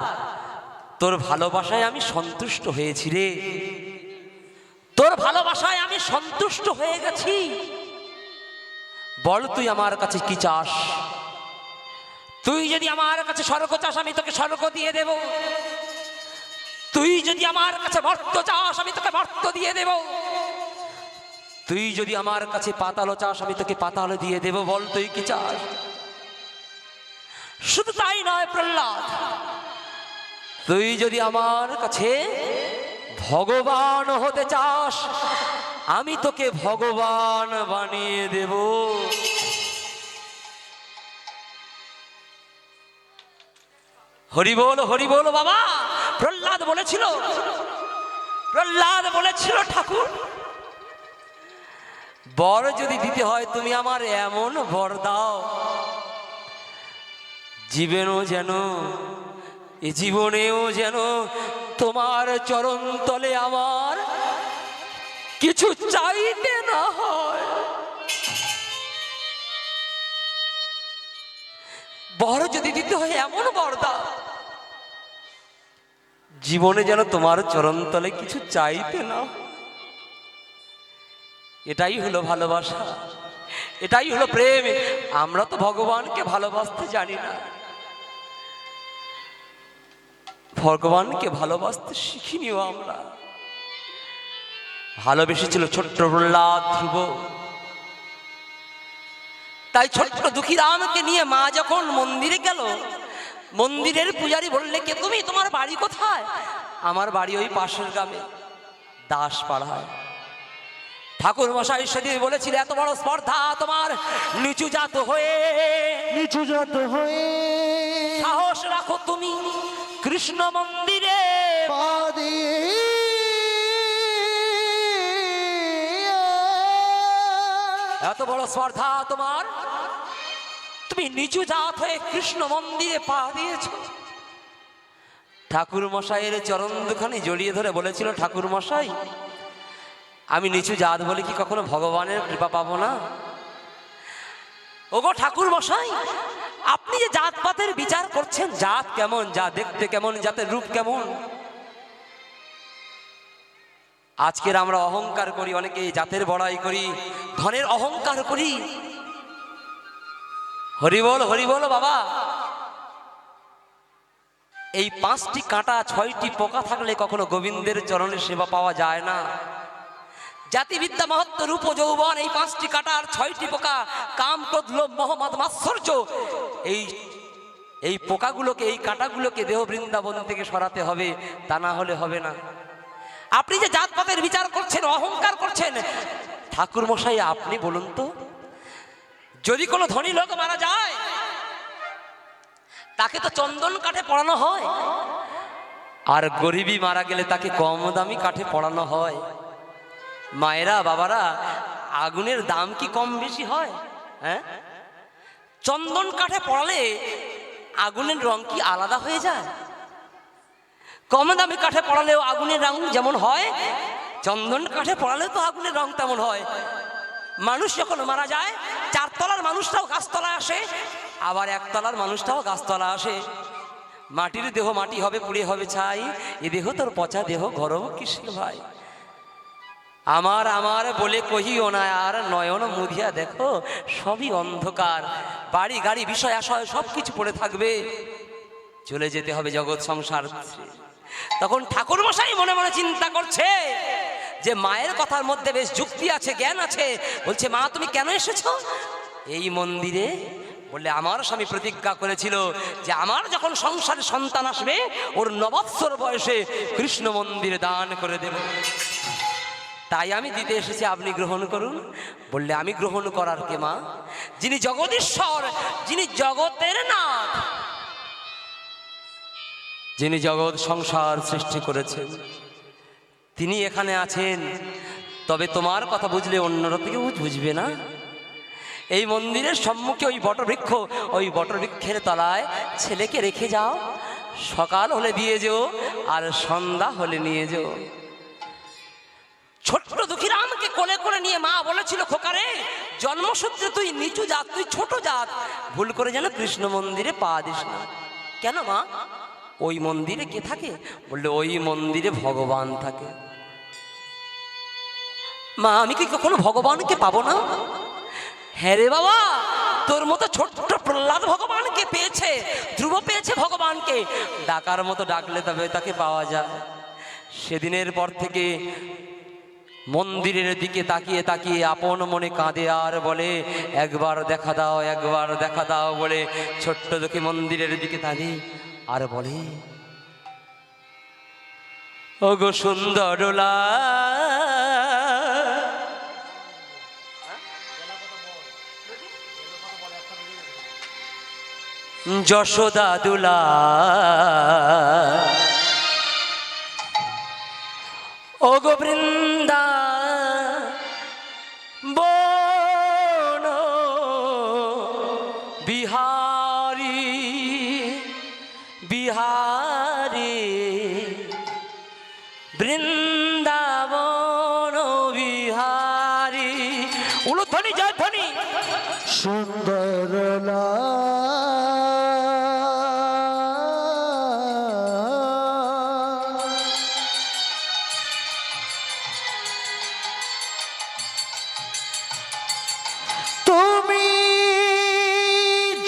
তোর ভালোবাসায় আমি সন্তুষ্ট হয়েছি রে, তোর ভালোবাসায় আমি সন্তুষ্ট হয়ে গেছি। বল তুই আমার কাছে কি চাস? তুই যদি আমার কাছে স্বর্গ চাস, আমি তোকে স্বর্গ দিয়ে দেব। তুই যদি আমার কাছে মর্ত্য চাস, আমি তোকে মর্ত্য দিয়ে দেব। তুই যদি আমার কাছে পাতাল চাস, আমি তোকে পাতাল দিয়ে দেব। বল তুই কি চাস? শুধু তাই নয় প্রহ্লাদ, তুই যদি আমার কাছে ভগবান হতে চাস, আমি তোকে ভগবান বানিয়ে দেব। হরি বল, হরি বল বাবা। প্রহ্লাদ বলেছিল, প্রহ্লাদ বলেছিল ঠাকুর বর যদি দিতে হয় তুমি আমার এমন বর দাও, জীবনেও যেন তোমার চরণ তলে আমার কিছু চাইতে না হয়। বর যদি দিতে হয় এমন বর দাও, জীবনে যেন তোমার চরণ তলে কিছু চাইতে না। এটাই হলো ভালোবাসা, এটাই হলো প্রেম। আমরা তো ভগবানকে ভালোবাসতে জানি না, ভগবানকে ভালোবাসতে শিখিনি। আমরা ভালোবেসেছিল ছোট্ট প্রহ্লাদ, ধ্রুব। তাই ছোট্ট দুঃখী রামকে নিয়ে মা যখন মন্দিরে গেল, মন্দিরের পূজারী বললে, কে তুমি? তোমার বাড়ি কোথায়? আমার বাড়ি ওই পাশের গ্রামে দাসপাড়ায়। ঠাকুর মশাই সেদিন বলেছিল, এত বড় স্পর্ধা তোমার, নিচু জাত হয়ে সাহস রাখো তুমি কৃষ্ণ মন্দিরে পা দিয়ে। এত বড় স্পর্ধা তোমার, তুমি নিচু জাত হয়ে কৃষ্ণ মন্দিরে পা দিয়েছ। ঠাকুর মশাইয়ের চরণ দুখানি জড়িয়ে ধরে বলেছিল, ঠাকুর মশাই আমি নিচু জাত বলে কি কখনো ভগবানের কৃপা পাবো না? ওগো ঠাকুর মশাই, আপনি যে জাতপাতের বিচার করছেন, জাত কেমন, যা দেখতে কেমন, জাতের রূপ কেমন, আজকের আমরা অহংকার করি, অনেকে জাতের বড়াই করি, ধনের অহংকার করি। হরি বল বাবা। এই 5টি কাঁটা 6টি পোকা থাকলে কখনো গোবিন্দের চরণে সেবা পাওয়া যায় না। জাতিবিদ্যা মহত্ব রূপ যৌবন, এই 5টি কাঁটা আর 6টি পোকা, কাম ক্রোধ লোভ মোহ মদ মাৎসর্য, এই পোকাগুলোকে, এই কাঁটাগুলোকে দেহ বৃন্দাবন থেকে সরাতে হবে, তা না হলে হবে না। আপনি যে জাতপাতের বিচার করছেন, অহংকার করছেন, ঠাকুর মশাই আপনি বলুন তো, যদি কোনো ধনী লোক মারা যায় তাকে তো চন্দন কাঠে পড়ানো হয়, আর গরিবী মারা গেলে তাকে কম দামি কাঠে পড়ানো হয়। মায়েরা বাবারা, আগুনের দাম কি কম বেশি হয়? হ্যাঁ, চন্দন কাঠে পড়ালে আগুনের রং কি আলাদা হয়ে যায়? কম দামি কাঠে পড়ালেও আগুনের রং যেমন হয়, চন্দন কাঠে পড়ালেও তো আগুনের রং তেমন হয়। মানুষ যখন মারা যায়, 4 তলার মানুষটাও গাছতলায় আসে, আবার 1 তলার মানুষটাও গাছতলা আসে। মাটির দেহ মাটি হবে, পুড়ে হবে ছাই, এ দেহ তোর পচা দেহ গরম কিসের ভাই? আমার আমার বলে কহিও না আর, নয়ন মুদিয়া দেখো সবই অন্ধকার। বাড়ি গাড়ি বিষয় আশয় সব কিছু পড়ে থাকবে, চলে যেতে হবে জগৎ সংসার। তখন ঠাকুর মশাই মনে মনে চিন্তা করছে যে মায়ের কথার মধ্যে বেশ যুক্তি আছে, জ্ঞান আছে। বলছে, মা তুমি কেন এসেছো এই মন্দিরে? বললে, আমার স্বামী প্রতিজ্ঞা করেছিল যে আমার যখন সংসারে সন্তান আসবে, ওর 9 বৎসর বয়সে কৃষ্ণ মন্দিরে দান করে দেব, তাই আমি দিতে এসেছি, আপনি গ্রহণ করুন। বললে, আমি গ্রহণ করার কে মা? যিনি জগদীশ্বর, যিনি জগতের নাথ, যিনি জগৎ সংসার সৃষ্টি করেছেন, তিনি এখানে আছেন। তবে তোমার কথা বুঝলে অন্যরা কেউ বুঝবে না। এই মন্দিরের সম্মুখে ওই বটবৃক্ষ, ওই বটবৃক্ষের তলায় ছেলেকে রেখে যাও, সকাল হলে দিয়ে যেও আর সন্ধ্যা হলে নিয়ে যেও। ছোট্ট দুঃখীরামকে কোলে করে নিয়ে মা বলেছিল, খোকারে জন্মসূত্রে তুই নিচু জাত, তুই ছোট জাত, ভুল করে যেন কৃষ্ণ মন্দিরে পা দিস না। কেন মা? ওই মন্দিরে কে থাকে? বললে, ওই মন্দিরে ভগবান থাকে। মা, আমি কি কখনো ভগবানকে পাবো না? হ্যাঁ রে বাবা, তোর মতো ছোট্ট প্রহ্লাদ ভগবানকে পেয়েছে, ধ্রুব পেয়েছে ভগবানকে, ডাকার মতো ডাকলে তবে তাকে পাওয়া যায়। সেদিনের পর থেকে মন্দিরের দিকে তাকিয়ে তাকিয়ে আপন মনে কাঁদে আর বলে, একবার দেখা দাও, একবার দেখা দাও বলে ছোট্ট দুঃখী মন্দিরের দিকে তাকিয়ে আর বলে, ওগো সুন্দরলা যশোদা দুলা, ওগো বৃন্দা বন বিহারী বিহারী, বৃন্দাবন বিহারী। উলুধ্বনি জয়ধ্বনি। সুন্দরলা তুমি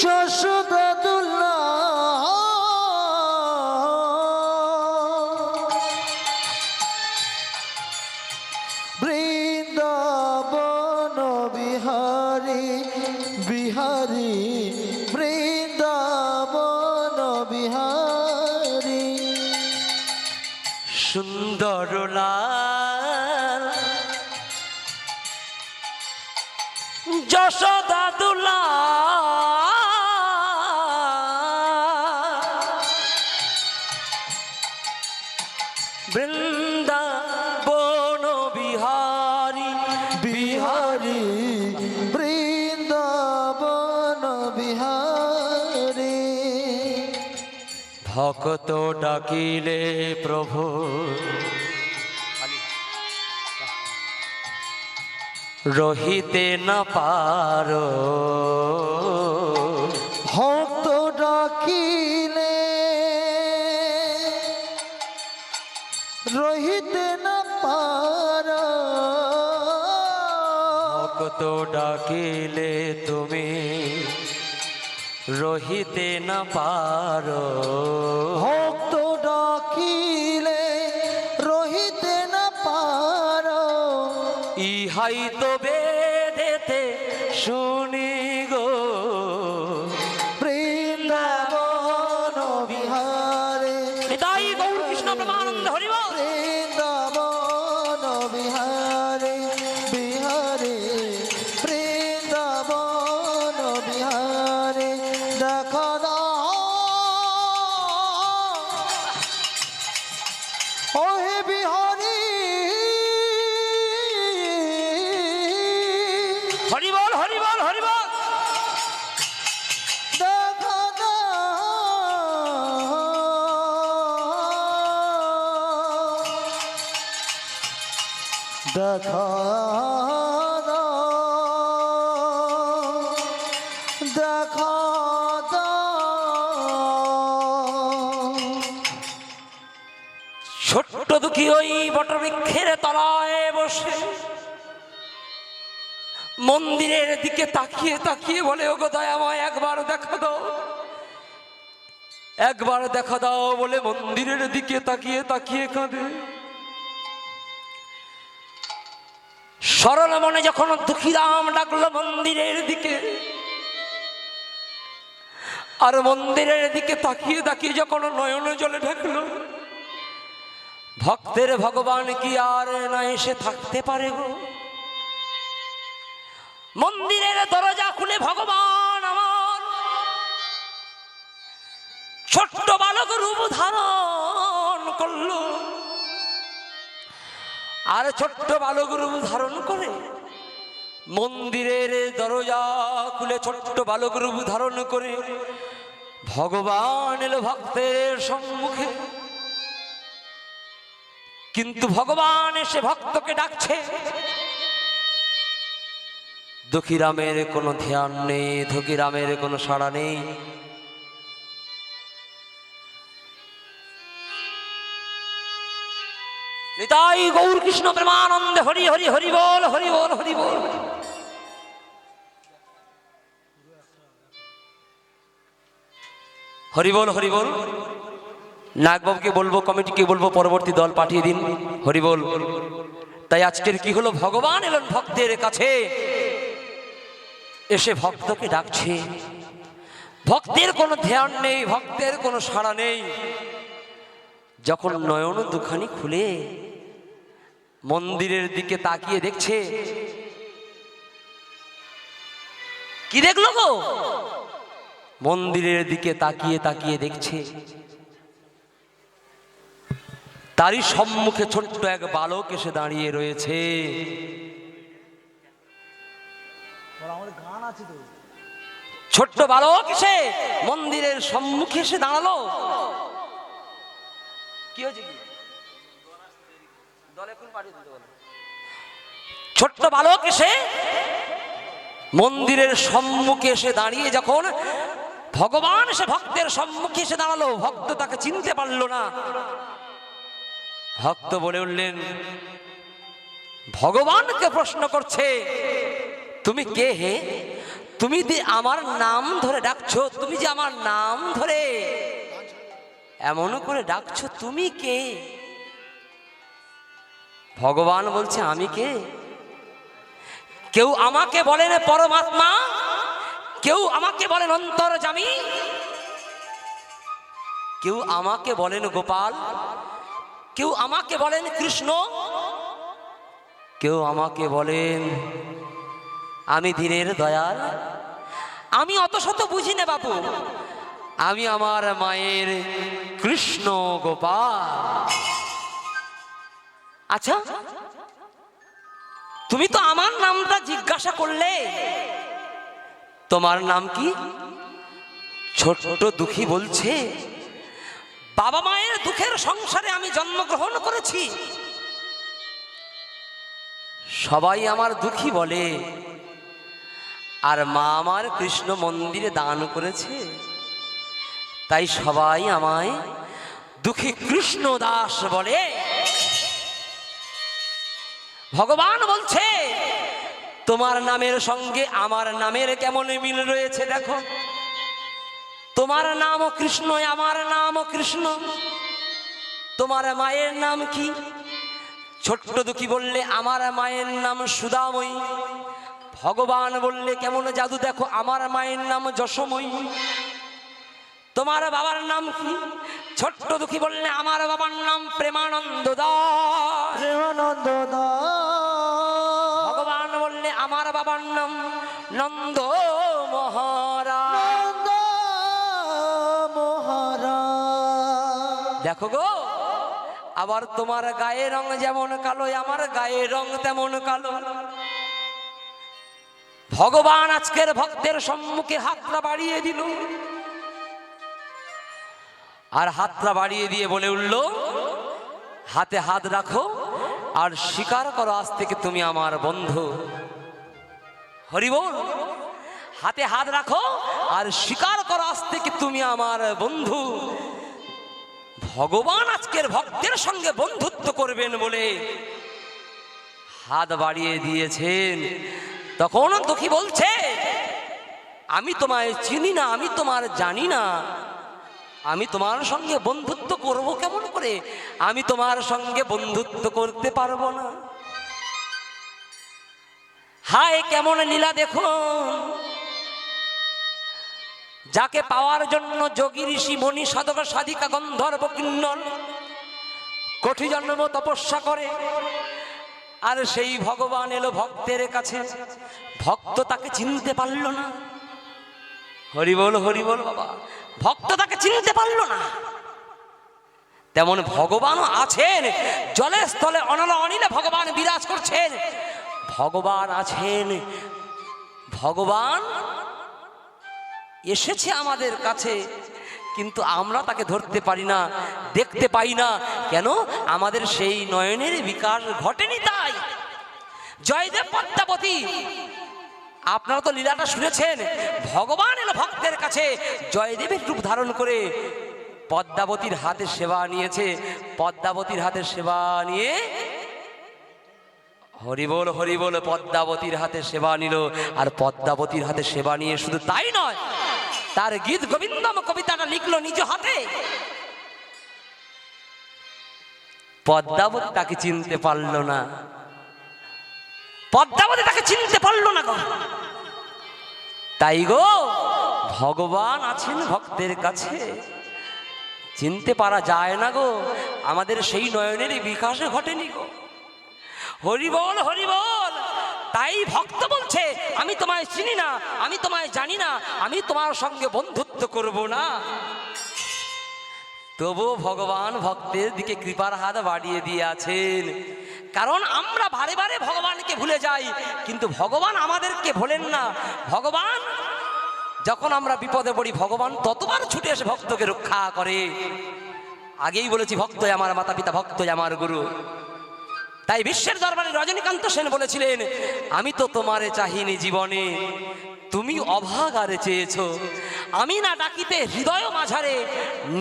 যশোদা দুলা, বৃন্দাবন বিহারী বিহারী, বৃন্দাবন বিহারী। সুন্দরলা যশোদা দুলা, বৃন্দাবন বিহারী বিহারী, বৃন্দাবন বিহারী। ভক্ত ডাকিলে প্রভু রহিতে না পারো, ভক্ত ডাকিলে রহিতে না পারো, ভক্ত ডাকিলে তুমি রহিতে না পারো, ভক্ত ডাকিলে রহিতে না পারো, ইহাই তো বেদেতে শুনি গো। বৃন্দাবন বিহারে, নিতাই গৌর কৃষ্ণ প্রেমানন্দ হরি বল। বৃন্দাবন বিহারে বিহারে, বৃন্দাবন বিহারে দেখা দাও ওহে বিহারী, হরি বল হরি বল হরি বল। দেখা দাও দেখা দাও দেখা দাও। ছোট্ট দুঃখী ওই বটবৃক্ষের তলায় বসে মন্দিরের দিকে তাকিয়ে তাকিয়ে বলে, ওগো দয়াময় একবার দেখা দাও, একবার দেখা দাও বলে মন্দিরের দিকে তাকিয়ে তাকিয়ে কাঁদে। সরল মনে যখন দুঃখীরাম ডাকলো মন্দিরের দিকে, আর মন্দিরের দিকে তাকিয়ে তাকিয়ে যখন নয়ন জলে ঢাকলো, ভক্তের ভগবান কি আর না এসে থাকতে পারে গো? মন্দিরের দরজা খুলে ভগবান আমার ছোট্ট বালক রূপ ধারণ করলো, আর ছোট্ট বালক রূপ ধারণ করে মন্দিরের দরজা খুলে ছোট্ট বালক রূপ ধারণ করে ভগবান এলো ভক্তের সম্মুখে। কিন্তু ভগবান এসে ভক্তকে ডাকছে, দুঃখীরামের কোনো ধ্যান নেই, দুঃখীরামের কোনো সাড়া নেই। নিতাই গৌর কৃষ্ণ প্রেমানন্দে হরি হরি হরি বল হরি বল হরি বল। হরি বল হরি বল। নাগবাবুকে বলবো, কমিটিকে বলবো পরবর্তী দল পাঠিয়ে দিন। হরি বল। তাই আজকের কি হলো, ভগবান এলেন ভক্তের কাছে, এসে ভক্তকে ডাকছে। ভক্তের কোনো ধ্যান নেই, ভক্তের কোনো সাড়া নেই। যখন নয়ন দুখানি খুলে মন্দিরের দিকে তাকিয়ে দেখছে, কি দেখলো গো? মন্দিরের দিকে তাকিয়ে তাকিয়ে দেখছে তারই সম্মুখে ছোট্ট এক বালক এসে দাঁড়িয়ে রয়েছে। ছোট্ট বালক এসে মন্দিরের সম্মুখে এসে দাঁড়ালো। কি হয়েছে কি? ছোট্ট বালক এসে মন্দিরের সম্মুখে এসে দাঁড়িয়ে যখন ভগবান এসে ভক্তের সম্মুখে এসে দাঁড়ালো, ভক্ত তাকে চিনতে পারলো না। ভক্ত বলে উঠলেন, ভগবানকে প্রশ্ন করছে, তুমি কে হে? তুমি যে আমার নাম ধরে ডাকছো, তুমি যে আমার নাম ধরে এমন করে ডাকছো, তুমি কে? ভগবান বলছে, আমি কে? কেউ আমাকে বলেন পরমাত্মা, কেউ আমাকে বলেন অন্তর্যামী, কেউ আমাকে বলেন গোপাল, কেউ আমাকে বলেন কৃষ্ণ, কেউ আমাকে বলেন আমি ধীরের দয়াল। আমি অত শত বুঝি না বাবু, আমি আমার মায়ের কৃষ্ণ গোপাল। আচ্ছা, তুমি তো আমার নামটা জিজ্ঞাসা করলে, তোমার নাম কি? ছোট্ট দুঃখী বলছে, বাবা মায়ের দুঃখের সংসারে আমি জন্মগ্রহণ করেছি, সবাই আমার দুঃখী বলে, আর মা আমার কৃষ্ণ মন্দিরে দান করেছে, তাই সবাই আমায় দুঃখী কৃষ্ণ দাস বলে। ভগবান বলছে, তোমার নামের সঙ্গে আমার নামের কেমন মিল রয়েছে দেখো। তোমার নামও কৃষ্ণ, আমার নামও কৃষ্ণ। তোমার মায়ের নাম কি? ছোট্ট দুঃখী বললে আমার মায়ের নাম সুধাময়ী। ভগবান বললে কেমন জাদু দেখো, আমার মায়ের নাম যশোময়ী। তোমার বাবার নাম কি? ছোট্ট দুঃখী বললে আমার বাবার নাম প্রেমানন্দ দাস। প্রেমানন্দ দাস। ভগবান বললে আমার বাবার নাম নন্দ মহারাজ। নন্দ মহারাজ। দেখো গো, আবার তোমার গায়ের রং যেমন কালো, আমার গায়ের রং তেমন কালো। ভগবান আজকের ভক্তের সম্মুখে হাতটা বাড়িয়ে দিল, আর হাতটা বাড়িয়ে দিয়ে বলে উঠল, হাতে হাত রাখো আর স্বীকার করো আজ থেকে তুমি আমার বন্ধু। হরি বল। হাতে হাত রাখো আর স্বীকার করো আজ থেকে তুমি আমার বন্ধু। ভগবান আজকের ভক্তের সঙ্গে বন্ধুত্ব করবেন বলে হাত বাড়িয়ে দিয়েছেন। তখন দুঃখী বলছে, আমি তোমায় চিনি না, আমি তোমার জানি না, আমি তোমার সঙ্গে বন্ধুত্ব করব কেমন করে? আমি তোমার সঙ্গে বন্ধুত্ব করতে পারবো না। হায় কেমন লীলা দেখুন, যাকে পাওয়ার জন্য যোগী ঋষি মণি সাধক সাধিকা গন্ধর্ব কিন্নর কোটি জন্ম তপস্যা করে, আর সেই ভগবান এলো ভক্তের কাছে। ভক্ত তাকে চিনতে পারল না। হরি বল, হরি বল বাবা। ভক্ত তাকে চিনতে পারল না। তেমন ভগবানও আছেন, জলে স্থলে অনল অনিলে ভগবান বিরাজ করছেন। ভগবান আছেন, ভগবান এসেছে আমাদের কাছে, কিন্তু আমরা তাকে ধরতে পারি না, দেখতে পাই না। কেন? আমাদের সেই নয়নের বিকাশ ঘটেনি। তাই জয়দেব পদ্মাবতী, আপনারা তো লীলাটা শুনেছেন। ভগবান এলো ভক্তের কাছে জয়দেবের রূপ ধারণ করে, পদ্মাবতীর হাতে সেবা নিয়েছে। পদ্মাবতীর হাতে সেবা নিয়ে, হরি বল, হরি বল, পদ্মাবতীর হাতে সেবা নিল। আর পদ্মাবতীর হাতে সেবা নিয়ে শুধু তাই নয়, তার গীত গোবিন্দম কবিতাটা লিখলো নিজ হাতে। পদ্মাবতী তাকে চিনতে পারল না। পদ্মাবতী তাকে চিনতে পারল না গো। তাই গো, ভগবান আছেন ভক্তের কাছে, চিনতে পারা যায় না গো। আমাদের সেই নয়নের বিকাশে ঘটেনি গো। হরি বল, হরি বল। তাই ভক্ত বলছে, আমি তোমায় চিনি না, আমি তোমায় জানি না, আমি তোমার সঙ্গে বন্ধুত্ব করব না। তবুও ভগবান ভক্তের দিকে কৃপার হাত বাড়িয়ে দিয়ে আছেন। কারণ আমরা বারে বারে ভগবানকে ভুলে যাই, কিন্তু ভগবান আমাদেরকে ভোলেন না। ভগবান যখন আমরা বিপদে পড়ি, ভগবান ততবার ছুটে এসে ভক্তকে রক্ষা করে। আগেই বলেছি, ভক্তই আমার মাতা পিতা, ভক্তই আমার গুরু। তাই বিশ্বের দরবারে রজনীকান্ত সেন বলেছিলেন, আমি তো তোমারে চাহিনি জীবনে, তুমি অভাগারে চেয়েছ। আমি না ডাকিতে হৃদয় মাঝারে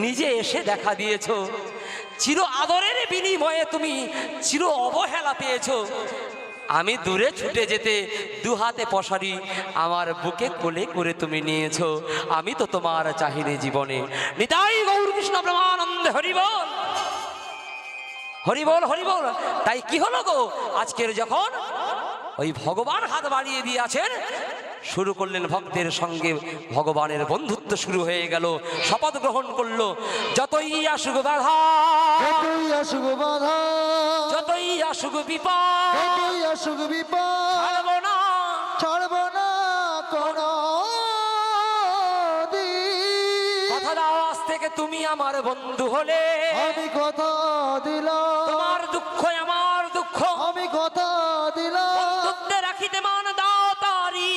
নিজে এসে দেখা দিয়েছ। চির আদরের বিনিময়ে তুমি চির অবহেলা পেয়েছ। আমি দূরে ছুটে যেতে দুহাতে পশারি আমার বুকে কোলে করে তুমি নিয়েছো। আমি তো তোমার চাহিনি জীবনে। নিতাই গৌর কৃষ্ণ প্রেমানন্দে হরি বল, হরি বল, হরি বল। তাই কি হলো গো, আজকের যখন ওই ভগবান হাত বাড়িয়ে দিয়ে আছেন, শুরু করলেন ভক্তের সঙ্গে ভগবানের বন্ধুত্ব শুরু হয়ে গেল। শপথ গ্রহণ করলো, যতই আসুক বাধা, যতই আসুক বাধা, যতই আসুক বিপদ, যতই আসুক বিপদ, ছাড়বো না, ছাড়ব না কোনো দিন। কথা দাও আজ থেকে তুমি আমার বন্ধু হলে। আমি কথা দিলাম, তোমার দুঃখ আমার দুঃখ, আমি কথা দিলাম। বন্ধুত্বে রাখিতে মান দাও তারি।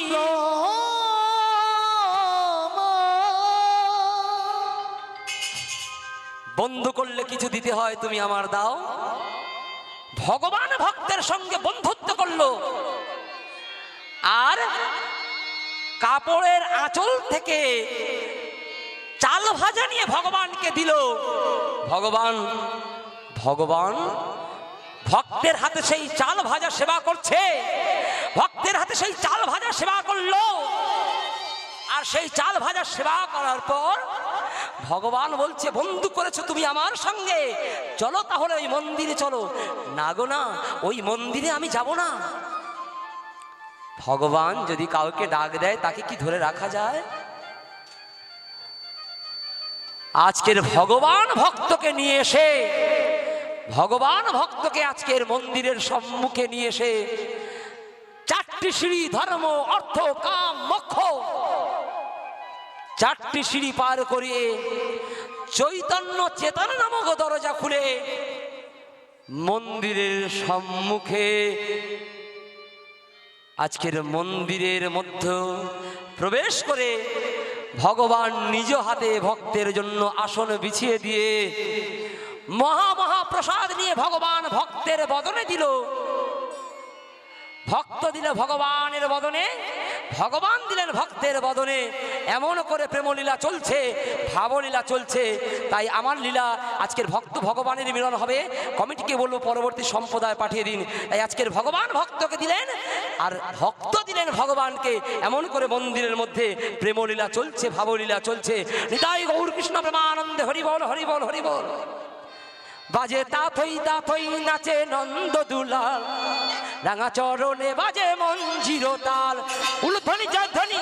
বন্ধু করলে কিছু দিতে হয়, তুমি আমার দাও। ভগবান ভক্তের সঙ্গে বন্ধুত্ব করলো, আর কাপড়ের আঁচল থেকে চাল ভাজা নিয়ে ভগবানকে দিল। ভগবান ভগবান ভক্তের হাতে সেই চাল ভাজা সেবা করছে, ভক্তের হাতে সেই চাল ভাজা সেবা করলো। আর সেই চাল ভাজা সেবা করার পর ভগবান বলছে, বন্ধু করেছো তুমি আমার সঙ্গে, চলো তাহলে ওই মন্দিরে চলো। না গো না, ওই মন্দিরে আমি যাব না। ভগবান যদি কাউকে ডাক দেয় তাকে কি ধরে রাখা যায়? আজকের ভগবান ভক্তকে নিয়ে এসে, ভগবান ভক্তকে আজকের মন্দিরের সম্মুখে নিয়ে এসে চারটি সিঁড়ি, ধর্ম, অর্থ, কাম, মোক্ষ, চারটি সিঁড়ি পার করিয়ে চৈতন্য চেতনা নামক দরজা খুলে মন্দিরের সম্মুখে, আজকের মন্দিরের মধ্যে প্রবেশ করে ভগবান নিজ হাতে ভক্তের জন্য আসন বিছিয়ে দিয়ে মহাপ্রসাদ নিয়ে ভগবান ভক্তের বদনে দিল। ভক্ত দিল ভগবানের বদনে, ভগবান দিলেন ভক্তের বদনে। এমন করে প্রেমলীলা চলছে, ভাবলীলা চলছে। তাই আমার লীলা আজকের ভক্ত ভগবানের মিলন হবে। কমিটিকে বলবো পরবর্তী সম্প্রদায় পাঠিয়ে দিন। তাই আজকের ভগবান ভক্তকে দিলেন আর ভক্ত দিলেন ভগবানকে। এমন করে মন্দিরের মধ্যে প্রেমলীলা চলছে, ভাবলীলা চলছে। নিতাই গৌর কৃষ্ণ প্রেমানন্দে হরি বল, হরি বল, হরি বল। বাজে তাথই তাথই নাচে নন্দ দুলাল, রাঙা চরণে বাজে মঞ্জির তাল। উলুধ্বনি জয়ধ্বনি।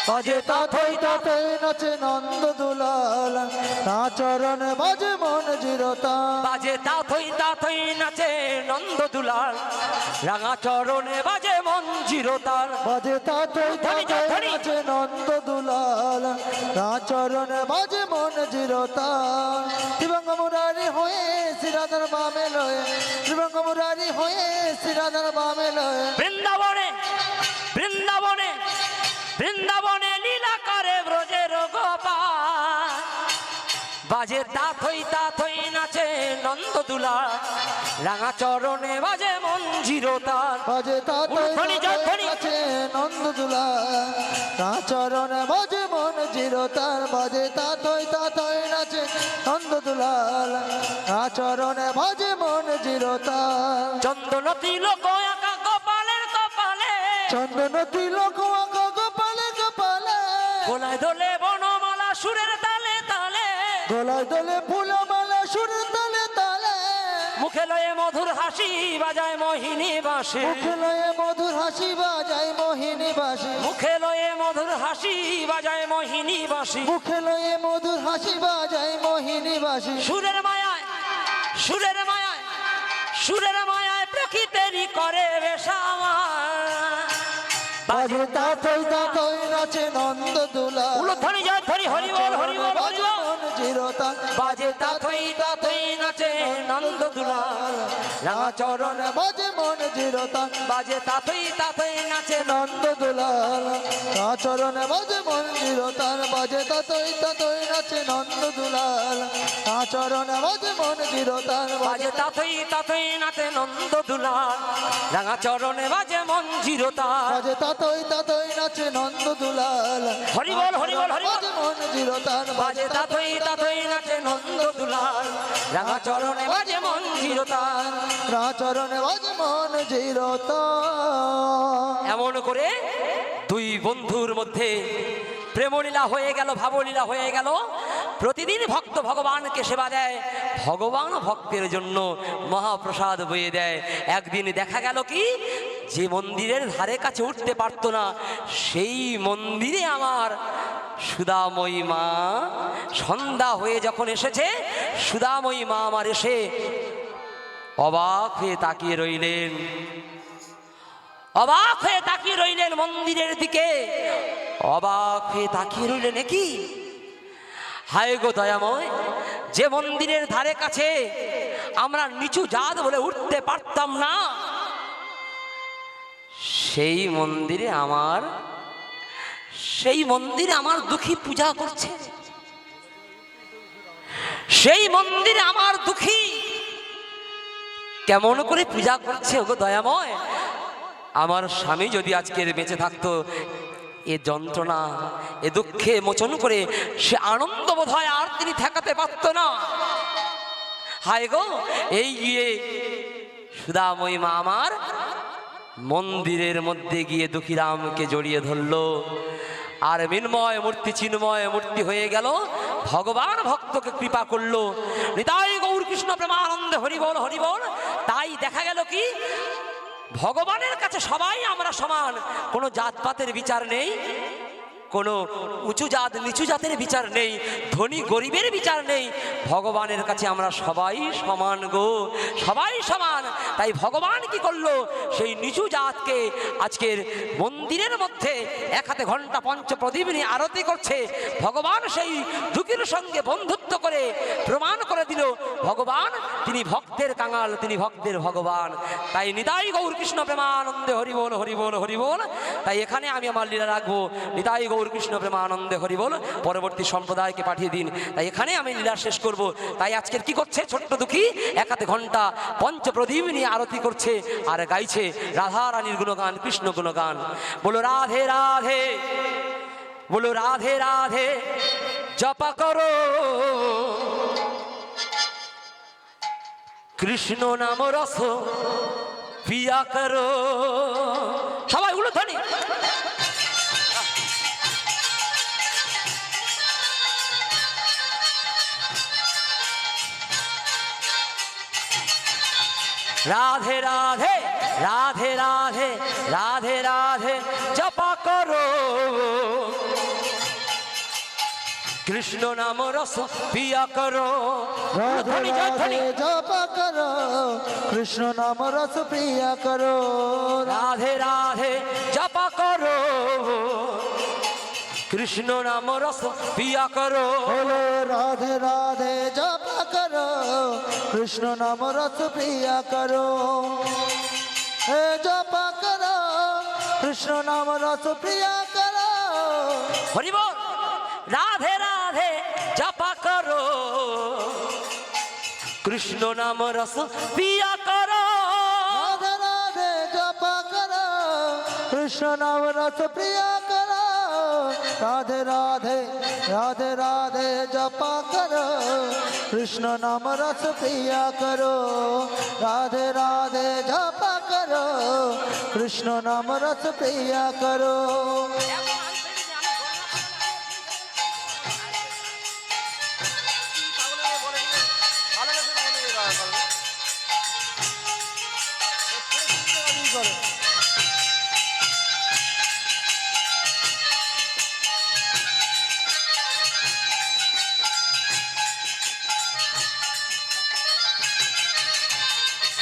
বাজে তাথই তাথই নাচে নন্দ দুলাল, তা চরণে বাজে মঞ্জির তাল। বাজে তাথই তাথই নাচে নন্দ দুলাল, রাঙা চরণে বাজে মঞ্জির তাল। বাজে তাথই তাথই নাচে নন্দ দুলাল, তা চরণে বাজে মঞ্জির তাল। ত্রিভঙ্গ মুরারি হয়ে শ্রীরাধার বামে লয়ে, ত্রিভঙ্গ মুরারি হয়ে শ্রীরাধার বামে লয়ে। বৃন্দাবনে, বৃন্দাবনে, বৃন্দাবনে লীলা করে ব্রজের গোপাল। বাজে তাথই তাথই নাচে নন্দ দুলাল, রাঙা চরণে বাজে মঞ্জির তাল। বাজে তাথই তাথই নাচে নন্দ দুলাল, তা চরণে বাজে মঞ্জির তাল। বাজে তাথই তাথই নাচে নন্দ দুলাল, তা চরণে বাজে মঞ্জির তাল। চন্দন তিলক আঁকা গোপালের কপালে, চন্দন তিলক আঁকা গোপালে কপালে। গোলায় দোলে বনমালা সুরের তালে তালে, গলায় দোলে ফুলমালা সুরের তালে তালে। মুখে লয়ে মধুর হাসি বাজায় মোহিনী বাঁশি, মুখে লয়ে মধুর হাসি বাজায় মোহিনী বাঁশি। মুখে লয়ে মধুর হাসি বাজায় মোহিনী বাঁশি। মুখে লয়ে মধুর হাসি বাজায় মোহিনী বাঁশি। সুরের মায়ায়, সুরের মায়ায়, সুরের মায়ায় প্রকৃতেরই করে বেশামা। বাজে তাথই তাথই নাচে নন্দ দুলাল, উলুধ্বনি জয়ধ্বনি হরি বল, হরি বল, হরি বল। মঞ্জির তাল। বাজে তাথই তাথই নাচে নন্দ দুলাল, রাঙা চরণে বাজে মঞ্জির তাল। বাজে তাথই তাথই নাচে নন্দ দুলাল, তা চরণে বাজে মঞ্জির তাল। বাজে তাথই তাথই নাচে নন্দ দুলাল, তা চরণে বাজে মঞ্জির তাল। বাজে তাথই তাথই নাচে নন্দ দুলাল, রাঙা চরণে বাজে মঞ্জির তাল। বাজে তাথই তাথই নাচে নন্দ দুলাল, হরি বল, হরি বল, হরি বল। বাজে মঞ্জির তাল। বাজে তাথই তাথই নাচে নন্দ দুলাল, রাঙা চরণে বাজে মঞ্জির তাল। তা চরণে বাজে মঞ্জির তাল। এমন করে দুই বন্ধুর মধ্যে প্রেমলীলা হয়ে গেল, ভাবলীলা হয়ে গেল। প্রতিদিন ভক্ত ভগবানকে সেবা দেয়, ভগবান ভক্তের জন্য মহাপ্রসাদ বয়ে দেয়। একদিন দেখা গেল কি, যে মন্দিরের ধারে কাছে উঠতে পারতো না, সেই মন্দিরে আমার সুধাময়ী মা সন্ধ্যা হয়ে যখন এসেছে, সুধাময়ী মা আমার এসে অবাক হয়ে তাকিয়ে রইলেন, অবাক হয়ে তাকিয়ে রইলেন মন্দিরের দিকে, অবাক হয়ে তাকিয়ে রইলেন। কি হায় গো দয়াময়, যে মন্দিরের ধারে কাছে আমরা নিচু জাত বলে উঠতে পারতাম না, সেই মন্দিরে আমার দুঃখী পূজা করছে, সেই মন্দিরে আমার দুঃখী কেমন করে পূজা করছে। ওগো দয়াময়, আমার স্বামী যদি আজকের বেঁচে থাকতো, এ যন্ত্রণা এ দুঃখে মোচন করে সে আনন্দ বোধ হয় আর তিনি ঠেকাতে পারত না। হায় গো, এই গিয়ে সুধাময়ী মা আমার মন্দিরের মধ্যে গিয়ে দুঃখীরামকে জড়িয়ে ধরলো, আর মৃন্ময় মূর্তি চিন্ময় মূর্তি হয়ে গেল। ভগবান ভক্তকে কৃপা করলো। নিতাই গৌর কৃষ্ণ প্রেমানন্দে হরি বল হরি বল। তাই দেখা গেল কি, ভগবানের কাছে সবাই আমরা সমান, কোনো জাতপাতের বিচার নেই, কোনো উঁচু জাত নিচু জাতের বিচার নেই, ধনী গরিবের বিচার নেই। ভগবানের কাছে আমরা সবাই সমান গো, সবাই সমান। তাই ভগবান কি করলো, সেই নিচু জাতকে আজকের মন্দিরের মধ্যে এক হাতে ঘণ্টা পঞ্চপ্রদীপ নিয়ে আরতি করছে। ভগবান সেই দুঃখীর সঙ্গে বন্ধুত্ব করে প্রমাণ করে দিল ভগবান তিনি ভক্তের কাঙাল, তিনি ভক্তের ভগবান। তাই নিতাই গৌর কৃষ্ণ প্রেমানন্দে হরি বল হরি বল হরি বল। তাই এখানে আমি আমার লীলা রাখবো। নিতাই গৌর কৃষ্ণ প্রেমানন্দে হরি বল। পরবর্তী সম্প্রদায়কে পাঠিয়ে দিন। তাই এখানে আমি লীলা শেষ করব। তাই আজকের কি করছে, ছোট্ট দুঃখী এক হাতে ঘণ্টা পঞ্চপ্রদীপ নিয়ে আরতি করছে আর গাইছে রাধা রানীর গুণগান, কৃষ্ণ গুণগান। বলো রাধে রাধে, বলো রাধে রাধে, জপা করো কৃষ্ণ নাম রস পিয়া করো। সবাই উলো ধ্বনি। রাধে রাধে রাধে রাধে রাধে রাধে জপা করো কৃষ্ণ নাম রস পিয়া করো। রাধে রাধে জপা করো কৃষ্ণ নাম রস পিয়া করো। রাধে রাধে জপা করো কৃষ্ণ নাম রস পিয়া করো। বলো রাধে রাধে জপা করো কৃষ্ণ নাম রস পিয়া করো। হে জপা করো কৃষ্ণ নাম রস পিয়া করো। হরি বল। রাধে রাধে জপা করো কৃষ্ণ নাম রস পিয়া করো। রাধে রাধে জপা করো কৃষ্ণ নাম রস পিয়া করো। রাধে রাধে রাধে রাধে জপা করো কৃষ্ণ নাম রস পিয়া করো। রাধে রাধে জপা করো কৃষ্ণ নাম রস পিয়া করো।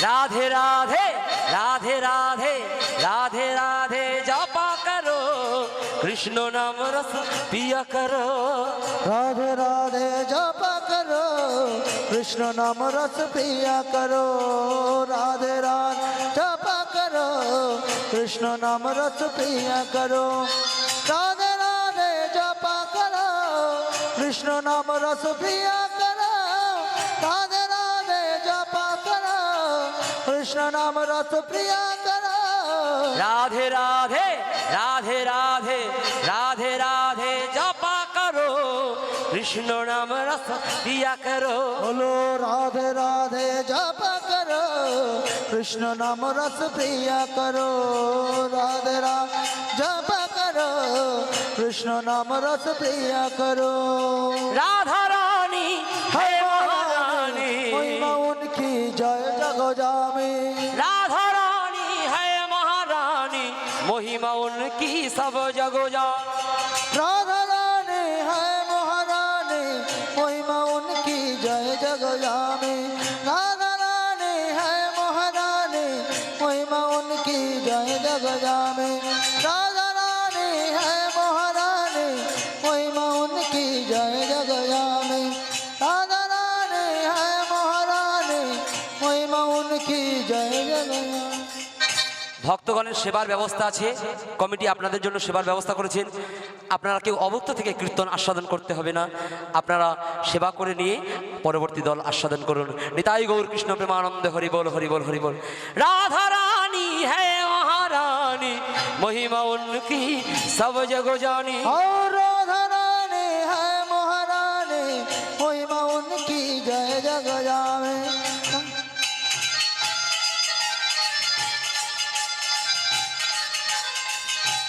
राधे राधे राधे राधे राधे राधे जपा करो कृष्ण नाम रस पिया करो। राधे राधे जपा करो कृष्ण नाम रस पिया करो। राधे राधे जपा करो कृष्ण नाम रस पिया करो। राधे राधे जपा करो कृष्ण नाम रस पिया करो। राधे राधे जपा करो कृष्ण नाम रस पिया करो। राधे राधे राधे राधे राधे राधे जपा करो कृष्ण नाम रस पिया करो। बोलो राधे राधे जपा करो कृष्ण नाम रस पिया करो। राधे राधे जपा करो कृष्ण नाम रस पिया करो। राधा रानी है महारानी, महिमा उनकी जय जगजामी। राधा रानी है महारानी, महिमा उनकी सब जगो जा। राधा रानी है महारानी महिमा उनकी जय जगजामी। राधा रानी है महारानी महिमा उनकी जय जगजामी। राधा रानी है महारानी महिमा उनकी जय जगजामी। राधा रानी है महारानी महिमा उनकी जय जगजामी। ভক্তগণের সেবার ব্যবস্থা আছে, কমিটি আপনাদের জন্য সেবার ব্যবস্থা করেছেন। আপনারা কেউ অভুক্ত থেকে কীর্তন আস্বাদন করতে হবে না, আপনারা সেবা করে নিয়ে পরবর্তী দল আস্বাদন করুন। নিতাই গৌর কৃষ্ণ প্রেমানন্দে হরি বল হরি বল হরি বল। রাধা রানী হ্যাঁ মহারানী, रानी महिमा उनकी सब जग जानी। और राधा रानी है महारानी महिमा उनकी जय जग जावे।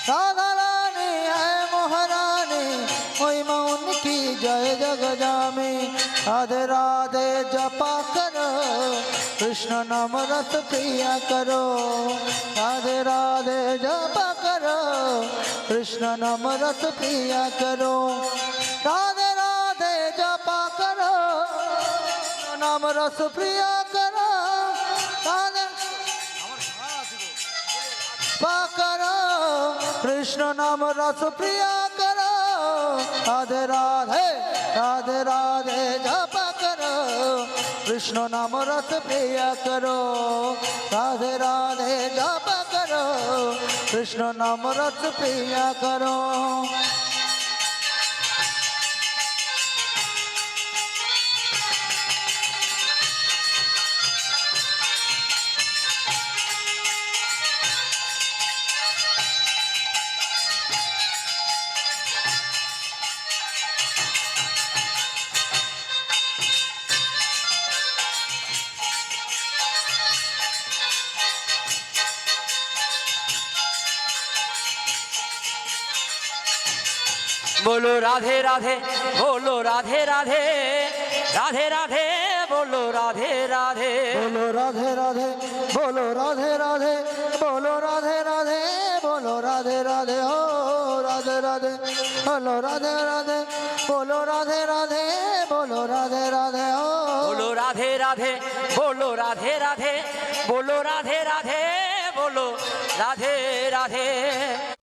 राधा रानी है महारानी महिमा उनकी जय जग जामे। राधे राधे जपा करो कृष्ण नाम रस प्रिया करो। राधे राधे जपा करो कृष्ण नाम रस प्रिया करो। राधे राधे जपा करो कृष्ण नाम रस प्रिया करो। राधे करो कृष्ण नाम रस प्रिया करो। राधे राधे राधे राधे जप करो कृष्ण नाम रस प्रिया करो। राधे राधे जप करो कृष्ण नाम रस प्रिया करो। बोलो राधे राधे बोलो राधे राधे राधे राधे बोलो राधे राधे बोलो राधे राधे बोलो राधे राधे बोलो राधे राधे बोलो राधे राधे हो राधे राधे बोलो राधे राधे बोलो राधे राधे बोलो राधे राधे हो बोलो राधे राधे बोलो राधे राधे बोलो राधे राधे बोलो राधे राधे।